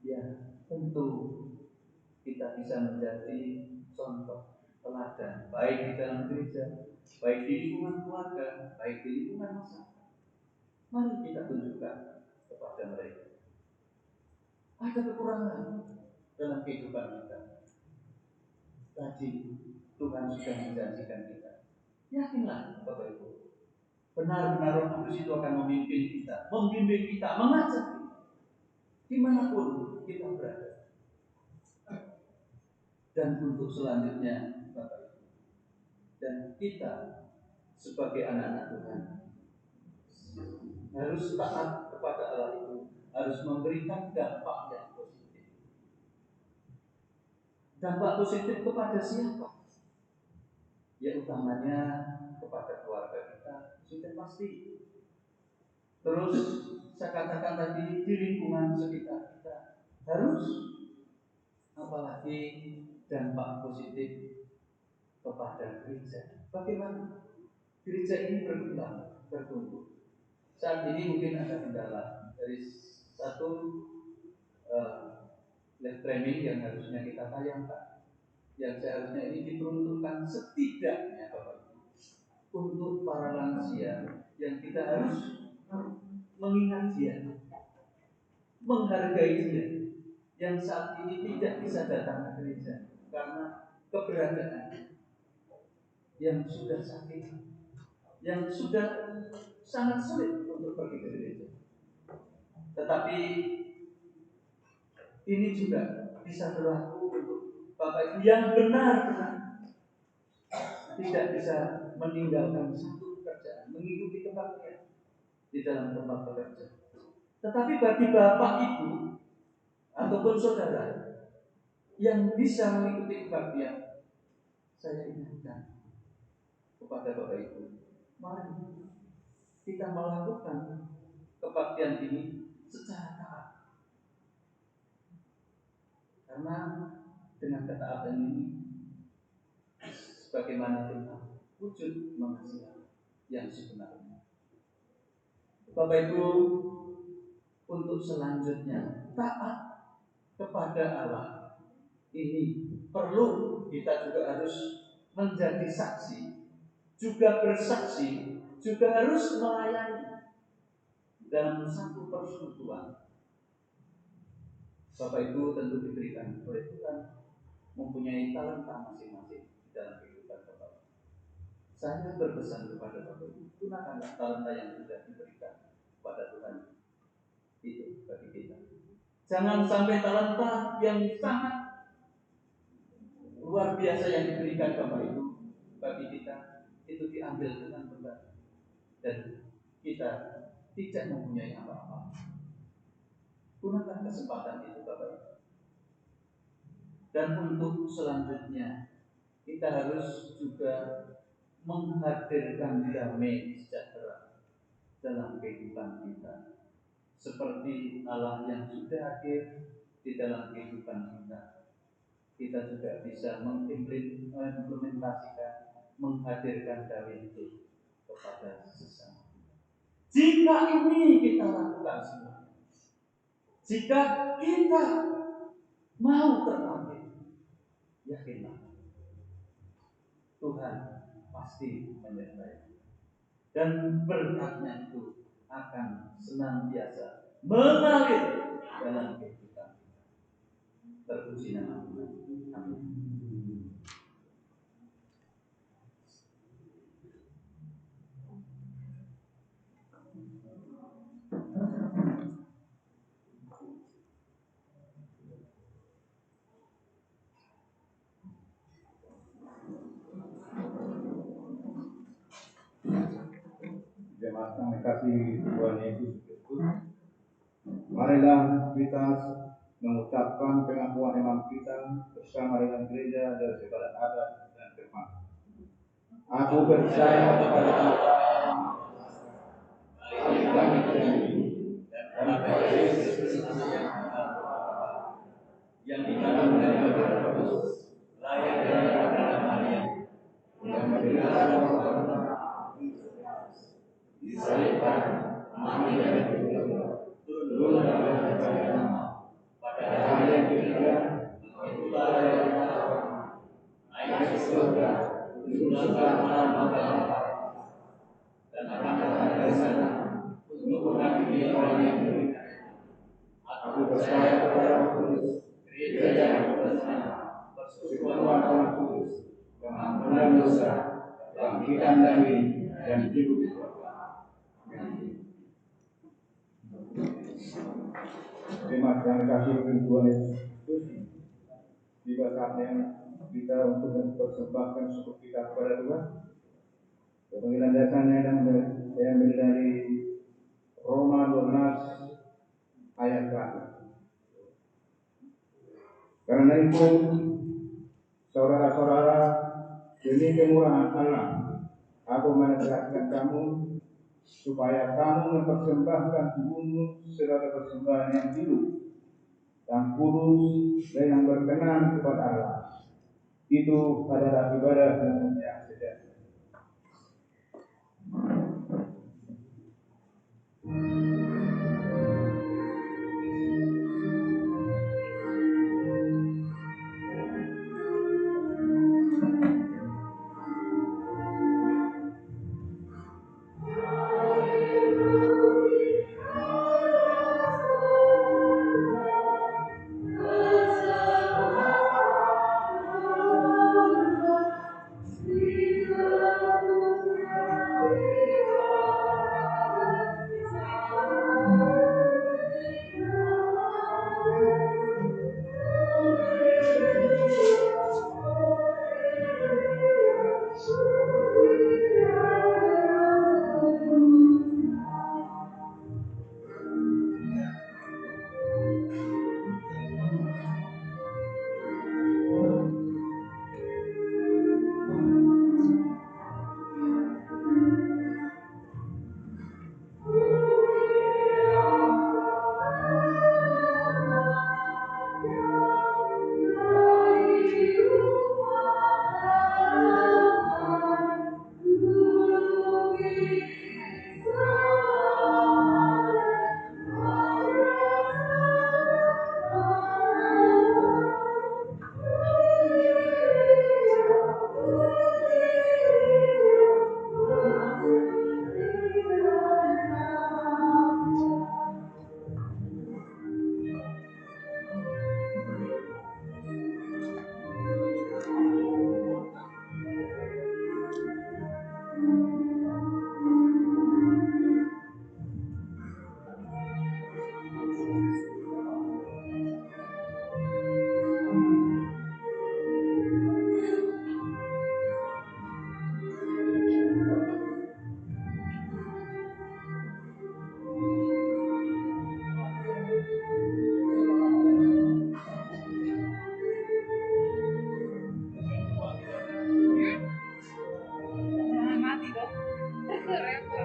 Ya, tentu kita bisa menjadi contoh teladan baik di dalam gereja, baik di lingkungan keluarga, baik di lingkungan masyarakat. Mari kita tunjukkan kepada mereka. Ada kekurangan dalam kehidupan kita. Tadi Tuhan sudah menjanjikan kita. Yakinlah Bapak Ibu, benar-benar Roh Kudus itu akan memimpin kita, membimbing kita, mengajar kita dimanapun kita berada. Dan untuk selanjutnya Bapak Ibu, dan kita sebagai anak-anak Tuhan harus taat kepada Allah itu, harus memberikan dampak yang positif. Dampak positif kepada siapa? Ya utamanya kepada keluarga kita, sudah pasti. Terus saya katakan tadi di lingkungan sekitar kita harus, apalagi dampak positif kepada gereja. Bagaimana gereja ini berkembang, bertumbuh? Saat ini mungkin ada kendala dari satu live training yang harusnya kita tayangkan, yang seharusnya ini diperuntukkan setidaknya Bapak Ibu untuk para lansia yang kita harus mengingat dia, menghargai dia, yang saat ini tidak bisa datang ke gereja karena keberadaan yang sudah sakit, yang sudah sangat sulit untuk pergi ke gereja. Tetapi ini juga bisa berlaku untuk Bapak Ibu yang benar-benar tidak bisa meninggalkan satu pekerjaan, mengikuti kebaktian di dalam tempat bekerja. Tetapi bagi Bapak Ibu ataupun saudara yang bisa mengikuti kebaktian, saya ingatkan kepada Bapak Ibu, mari kita melakukan kebaktian ini secara taat. Karena dengan ketaatan ini, sebagaimana kita wujud mengasihi yang sebenarnya. Bapak Ibu, untuk selanjutnya taat kepada Allah ini perlu kita juga harus menjadi saksi, juga bersaksi, juga harus melayani dalam satu persekutuan. Bapak Ibu tentu diberikan oleh Tuhan mempunyai talenta masing-masing di dalam kehidupan Bapak. Saya berpesan kepada Bapak Ibu, gunakanlah talenta yang sudah diberikan kepada Tuhan itu bagi kita. Jangan sampai talenta yang sangat luar biasa yang diberikan Bapak Ibu bagi kita itu diambil dengan benar dan kita tidak mempunyai apa-apa. Gunakan kesempatan itu Bapak Ibu. Dan untuk selanjutnya kita harus juga menghadirkan damai sejahtera dalam kehidupan kita, seperti Allah yang sudah hadir di dalam kehidupan kita. Kita juga bisa mengimplementasikan, menghadirkan damai itu kepada sesama. Jika ini kita lakukan semua, jika kita mau tertarik, yakinlah Tuhan pasti menyertai dan berkatnya itu akan senantiasa mengalir dalam kehidupan kita. Terpuji nama Tuhan. Amin. Jemaat yang dikasihi Tuhan Yesus Kristus, marilah kita mengucapkan pengakuan iman kita bersama dengan gereja dari segala adat dan firman. Aku percaya kepada Allah, Bapa yang hidup, dan kepada Yesus Kristus yang dikandung dari Roh Kudus, lahir dari Maria, yang menderita disalibkan, mati dan turun dari kerajaan pada hari yang ketiga, itulah dari naik ke surga, duduk sebelah kanan Bapa, dan akan datang dari sana untuk menghakimi orang yang beriman. Aku percaya kepada Roh Kudus, gereja yang bersama, persekutuan orang kudus, pengampunan dosa, bangkitan dari dan hidup. Jemaat yang dikasihi Tuhan Yesus Kristus, tiba saatnya kita untuk mempersembahkan syukur kita kepada Tuhan. Pemanggilan dasarnya yang diambil dari Roma 12 ayat 1. Karena itu, saudara-saudara, demi kemurahan Allah, aku menasihatkan kamu supaya kamu mempersembahkan tubuhmu sebagai persembahan yang hidup, yang kudus dan yang berkenan kepada Allah. Itu adalah ibadah yang sejati.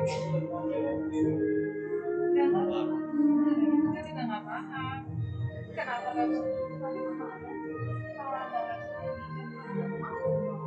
Kita juga nggak paham kenapa nggak bisa kalau ada les udah selesai belum?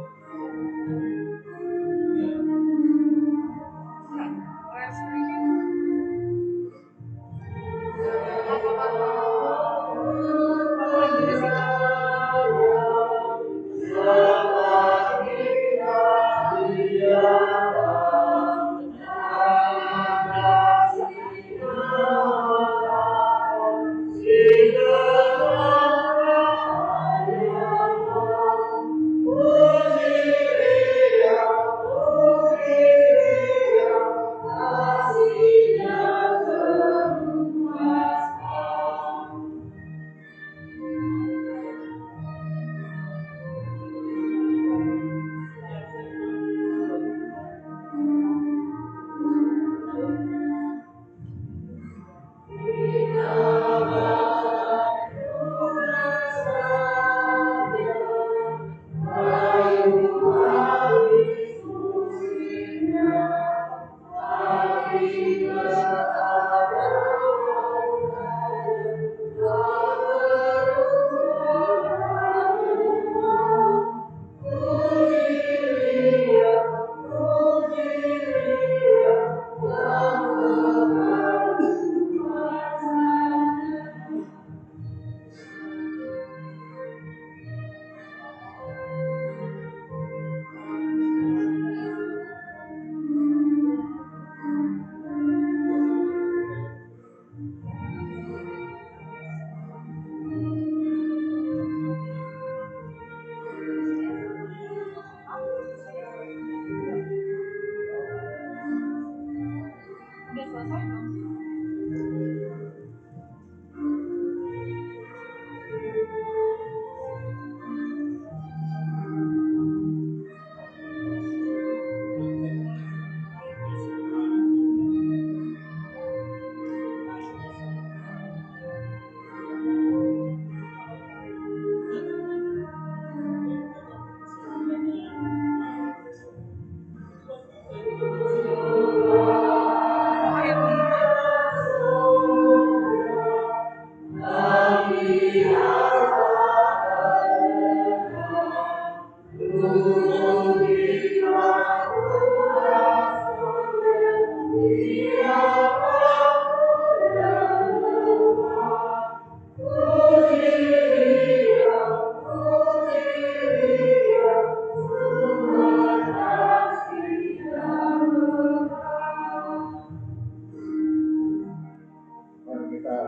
Mari kita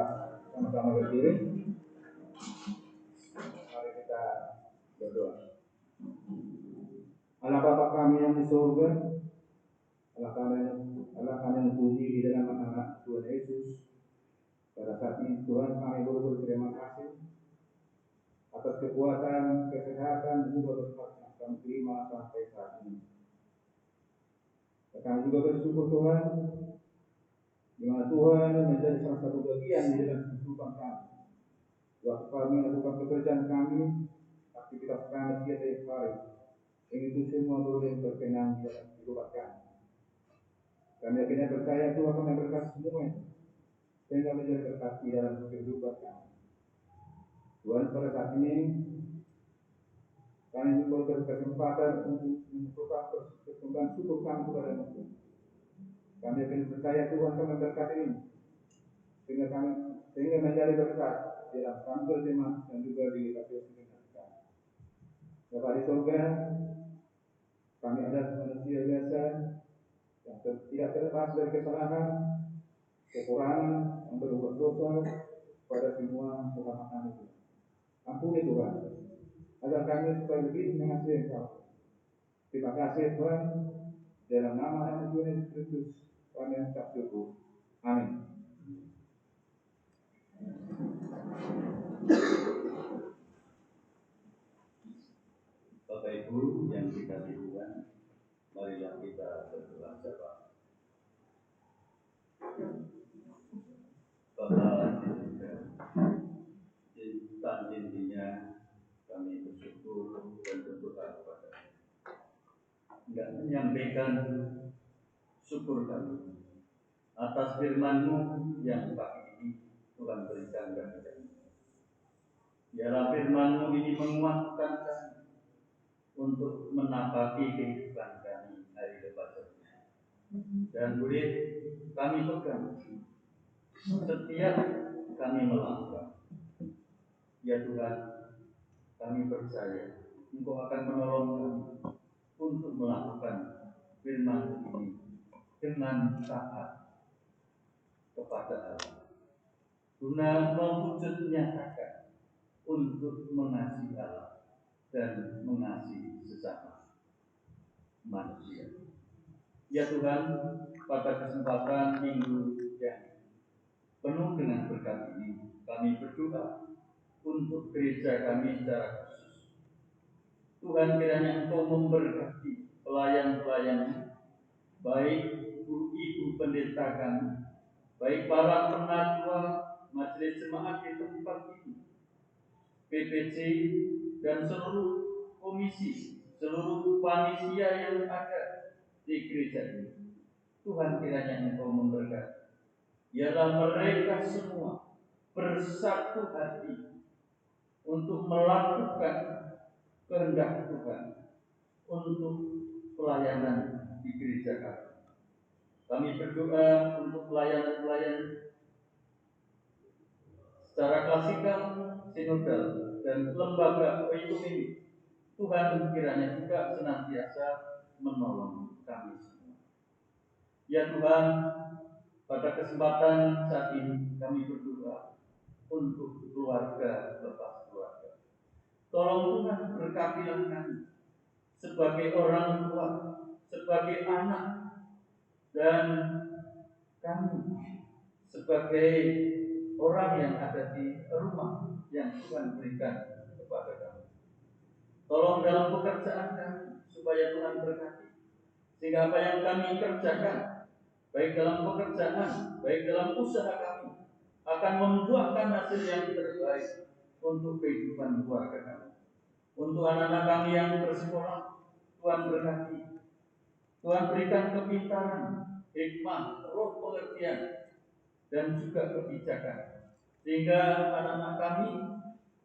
sama-sama berdiri. Mari kita berdoa. Allah Bapa kami yang di surga, Allah kami yang puji di dalam nama Tuhan Yesus. Pada saat ini Tuhan kami berterima kasih atas kekuatan, kesehatan, dan juga berkat yang kami terima sampai saat ini. Kami juga bersyukur Tuhan, di mana Tuhan menjadi salah satu bagian di dalam kehidupan kami. Waktu kami melakukan pekerjaan kami, aktivitas kami setiap hari, ini itu semua boleh berkenan di dalam kehidupan kami. Kami akhirnya percaya Tuhan akan memberkati semuanya, sehingga menjadi berkat di dalam kehidupan kami. Tuhan, pada saat ini kami juga berkesempatan untuk mengucapkan persembahan syukur kami kepada Tuhan. Kami akan percaya Tuhan akan memberkati ini, sehingga menjadi berkat dalam kami berjemaah dan juga di KPS kita. Bapa di surga, kami adalah manusia biasa yang tidak terlepas dari kesalahan, kekurangan, yang berbuat dosa pada semua sesama kami. Ampuni Tuhan, agar kami supaya lebih mengasihi Engkau. Terima kasih Tuhan, dalam nama Tuhan Yesus Kristus kami mengucap syukur. Amin. Bapak Ibu yang dikasihi Tuhan, marilah kita berdoa bersama. Bapa di surga, intinya kami bersyukur dan berdoa kepada-Mu. Tidak menyampaikan syukur kami atas firman-Mu yang pagi ini Tuhan berikan kepada kami. Biarlah firman-Mu ini menguatkan kami untuk menapaki kehidupan kami hari lepas hari. Dan boleh kami pegang setiap kami melangkah. Ya Tuhan, kami percaya Engkau akan menolong kami untuk melakukan firman ini dengan taat kepada Allah, guna mewujud nyatakan untuk mengasihi Allah dan mengasihi sesama manusia. Ya Tuhan, pada kesempatan minggu yang penuh dengan berkat ini, kami berdoa untuk gereja kami secara khusus. Tuhan, kiranya Engkau memberkati pelayan-pelayan, baik ibu pendeta kami, baik para penatua majelis jemaat di tempat ini, PPC dan seluruh komisi, seluruh panitia yang ada di gereja ini. Tuhan, kiranya Engkau memberkati. Biarlah mereka semua bersatu hati untuk melakukan kehendak Tuhan untuk pelayanan di gereja kami. Kami berdoa untuk pelayanan-pelayanan secara klasikal, sinodal, dan lembaga oikum ini. Tuhan kiranya juga senantiasa menolong kami semua. Ya Tuhan, pada kesempatan saat ini kami berdoa untuk keluarga lepas keluarga. Tolong Tuhan berkatilah kami sebagai orang tua, sebagai anak, dan kami sebagai orang yang ada di rumah yang Tuhan berikan kepada kami. Tolong dalam pekerjaan kami supaya Tuhan berkati, sehingga apa yang kami kerjakan, baik dalam pekerjaan, baik dalam usaha kami, akan membuahkan hasil yang terbaik untuk kehidupan keluarga kami. Untuk anak-anak kami yang bersekolah, Tuhan berkati. Tuhan berikan kepintaran, hikmah, roh pengertian, dan juga kebijakan, sehingga anak-anak kami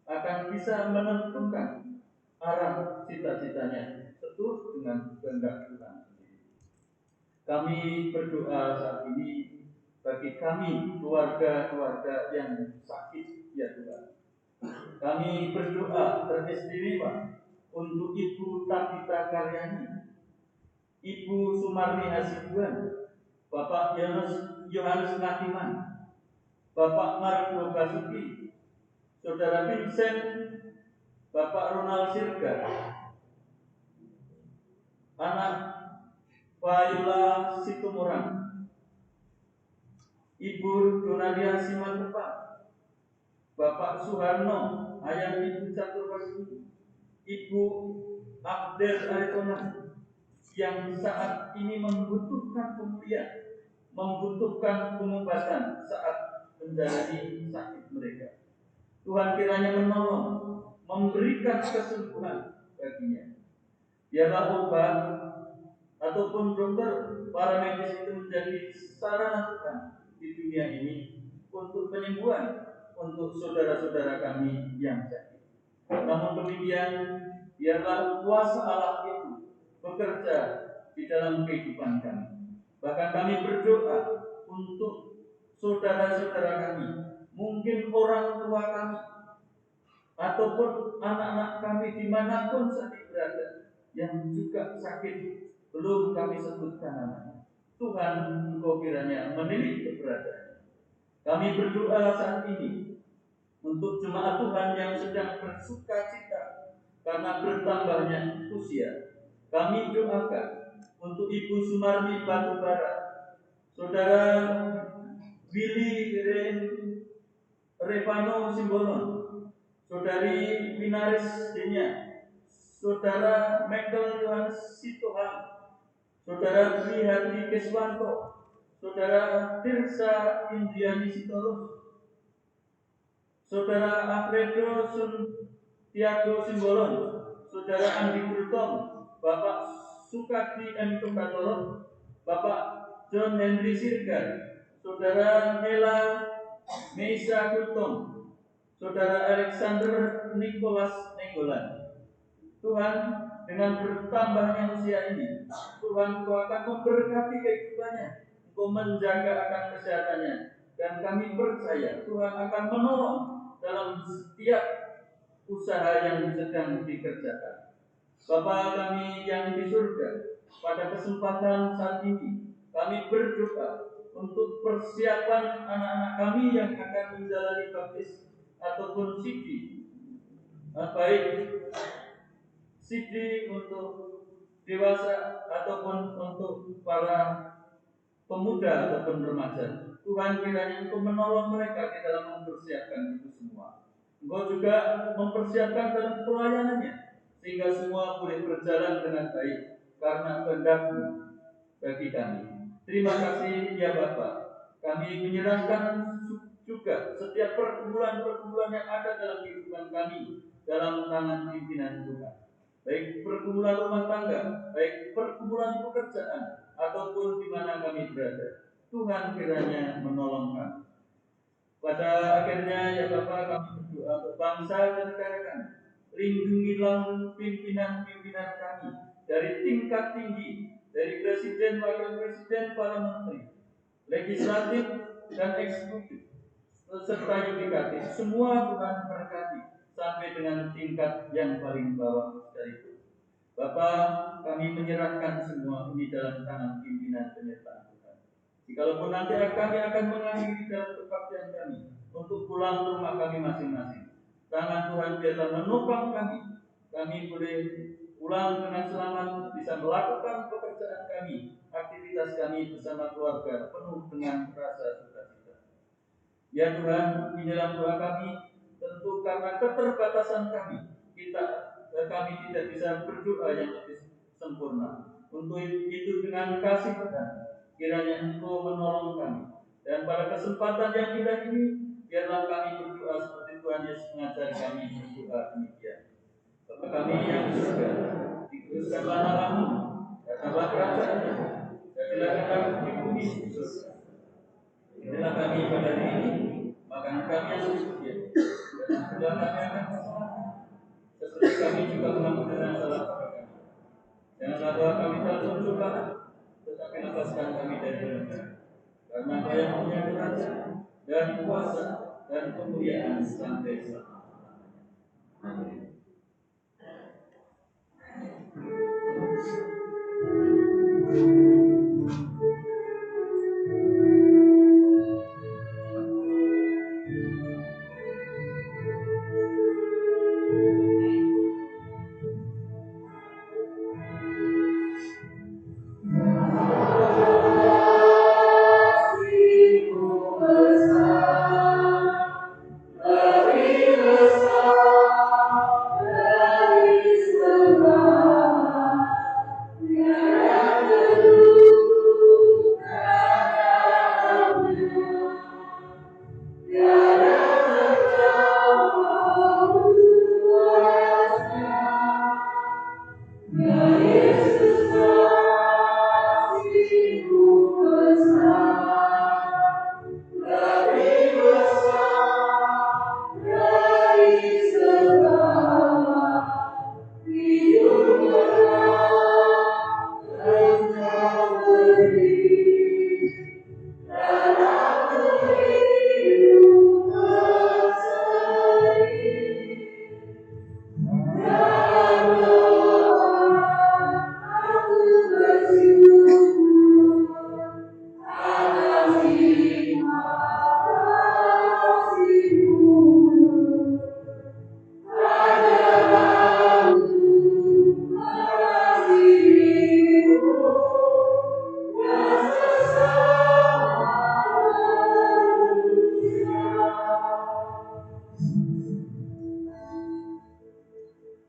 akan bisa menentukan arah cita-citanya seturut dengan kehendak Tuhan sendiri. Kami berdoa saat ini bagi kami keluarga-keluarga yang sakit, ya Tuhan. Kami berdoa teristimewa untuk Ibu Tabita Karyani, Ibu Sumarni Hasibuan, Bapak Yohanes Natiman, Bapak Margo Basuki, Saudara Vincent, Bapak Ronald Sirga, anak Fayula Situmorang, Ibu Donadia Simantepa, Bapak Suharno, ayah Ibu Caturwasini, Ibu Abdel Aritona, yang saat ini membutuhkan pemulihan, membutuhkan pengobatan saat menjalani sakit mereka. Tuhan kiranya menolong, memberikan kesembuhan baginya. Biarlah obat ataupun dokter, para medis itu menjadi sarana Tuhan di dunia ini untuk penyembuhan untuk saudara-saudara kami yang sakit. Namun demikian, biarlah kuasa Allah itu bekerja di dalam kehidupan kami. Bahkan kami berdoa untuk saudara-saudara kami, mungkin orang tua kami, ataupun anak-anak kami dimanapun saat berada, yang juga sakit, belum kami sebutkan namanya. Tuhan, Engkau kiranya menilik keberadaannya. Kami berdoa saat ini untuk jemaat Tuhan yang sedang bersuka cita karena bertambahnya usia. Kami doakan untuk Ibu Sumarni Batubara, Saudara Willy Revano Simbolon, Saudari Minaris Denya, Saudara Michael Yohanes Sitohang, Saudara Prihadi Keswanto, Saudara Tirsa Indriani Sitorus, Saudara Alfredo Tiago Simbolon, Saudara Andi Gultom, Bapak Sukadi M. Tokatolon, Bapak John Henry Sirgan, Saudara Nela Meisa Kulton, Saudara Alexander Nicholas Nenggolan. Tuhan, dengan bertambahnya usia ini, Tuhan Engkau akan memberkati kehidupannya, Engkau menjaga akan kesehatannya, dan kami percaya Tuhan akan menolong dalam setiap usaha yang sedang dikerjakan. Bapa kami yang di surga, pada kesempatan saat ini kami berdoa untuk persiapan anak-anak kami yang akan menjalani baptis ataupun sidi, baik sidi untuk dewasa ataupun untuk para pemuda ataupun remaja. Tuhan, kiranya Engkau menolong mereka di dalam mempersiapkan itu semua. Engkau juga mempersiapkan dalam pelayanannya, sehingga semua boleh berjalan dengan baik karena kehendak-Mu bagi kami. Terima kasih ya Bapa. Kami menyerahkan juga setiap pergumulan-pergumulan yang ada dalam kehidupan kami dalam tangan pimpinan Tuhan. Baik pergumulan rumah tangga, baik pergumulan pekerjaan, ataupun di mana kami berada. Tuhan kiranya menolong kami. Pada akhirnya ya Bapa, kami berdoa untuk bangsa dan negara kami. Lindungilah pimpinan-pimpinan kami dari tingkat tinggi, dari presiden, wakil presiden, para menteri, legislatif dan eksekutif, serta yudikatif. Semua Tuhan berkati sampai dengan tingkat yang paling bawah sekalipun. Bapa, kami menyerahkan semua ini dalam tangan pimpinan penyertaan Tuhan. Jikalau nanti kami akan mengakhiri dalam kebaktian kami untuk pulang ke rumah kami masing-masing, tangan Tuhan biarlah menopang kami. Kami boleh pulang dengan selamat, bisa melakukan pekerjaan kami, aktivitas kami bersama keluarga penuh dengan rasa sukacita. Ya Tuhan, inilah doa kami. Tentu karena keterbatasan kami kami tidak bisa berdoa yang lebih sempurna. Untuk itu dengan kasih Tuhan, kiranya Engkau menolong kami. Dan pada kesempatan yang indah ini, biarlah kami berdoa seperti Tuhan Yesus mengajari kami berdoa demikian. Bapa kami yang di surga, dikuduskanlah nama-Mu, datanglah kerajaan-Mu, jadilah kehendak-Mu di bumi di surga. Inilah kami pada hari ini, makanan kami yang sesungguhnya, dan ampunilah kami akan kesalahan, seperti kami juga mengampuni yang salah pada kami. Janganlah bawa kami dalam pencobaan, tetapi lepaskan kami dari dosa. Karena Engkau yang punya kerajaan dan kuasa dan kemuliaan sampai selama-lamanya. Amin.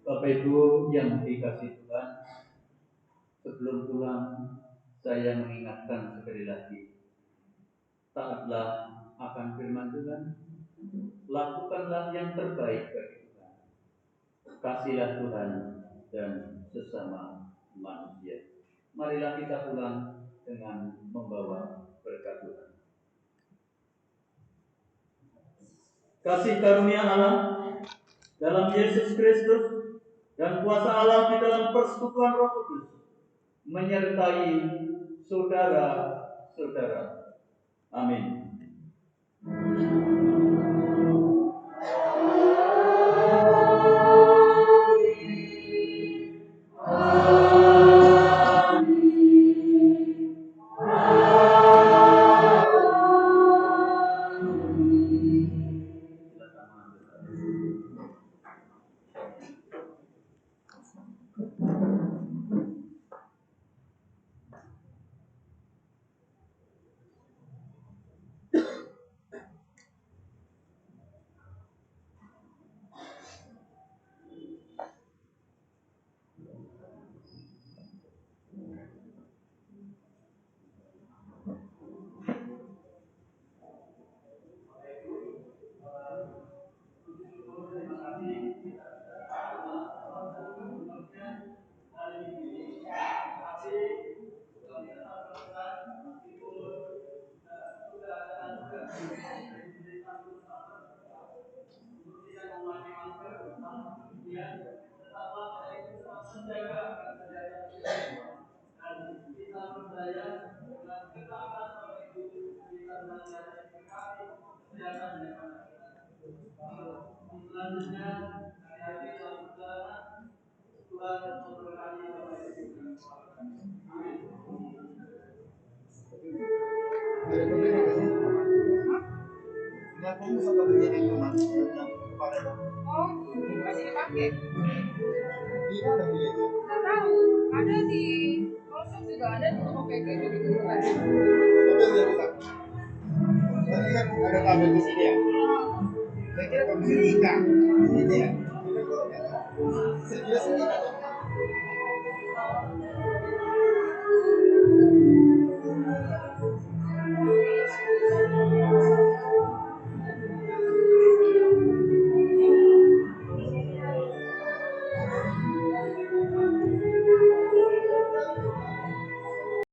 Bapak Ibu yang dikasihi Tuhan, sebelum pulang saya mengingatkan sekali lagi, taatlah akan firman Tuhan, lakukanlah yang terbaik bagi Tuhan, kasihilah Tuhan dan sesama manusia. Marilah kita pulang dengan membawa berkat Tuhan. Kasih karunia Allah dalam Yesus Kristus dan kuasa Allah di dalam persekutuan Roh Kudus menyertai saudara-saudara. Amin. Oh, masih dipakai? Nggak tahu. Ada di Polsek juga ada di OPG begitu kan? Tadi kan ada kabel di sini ya. Saya kira kabel ini ikan. Ini ya.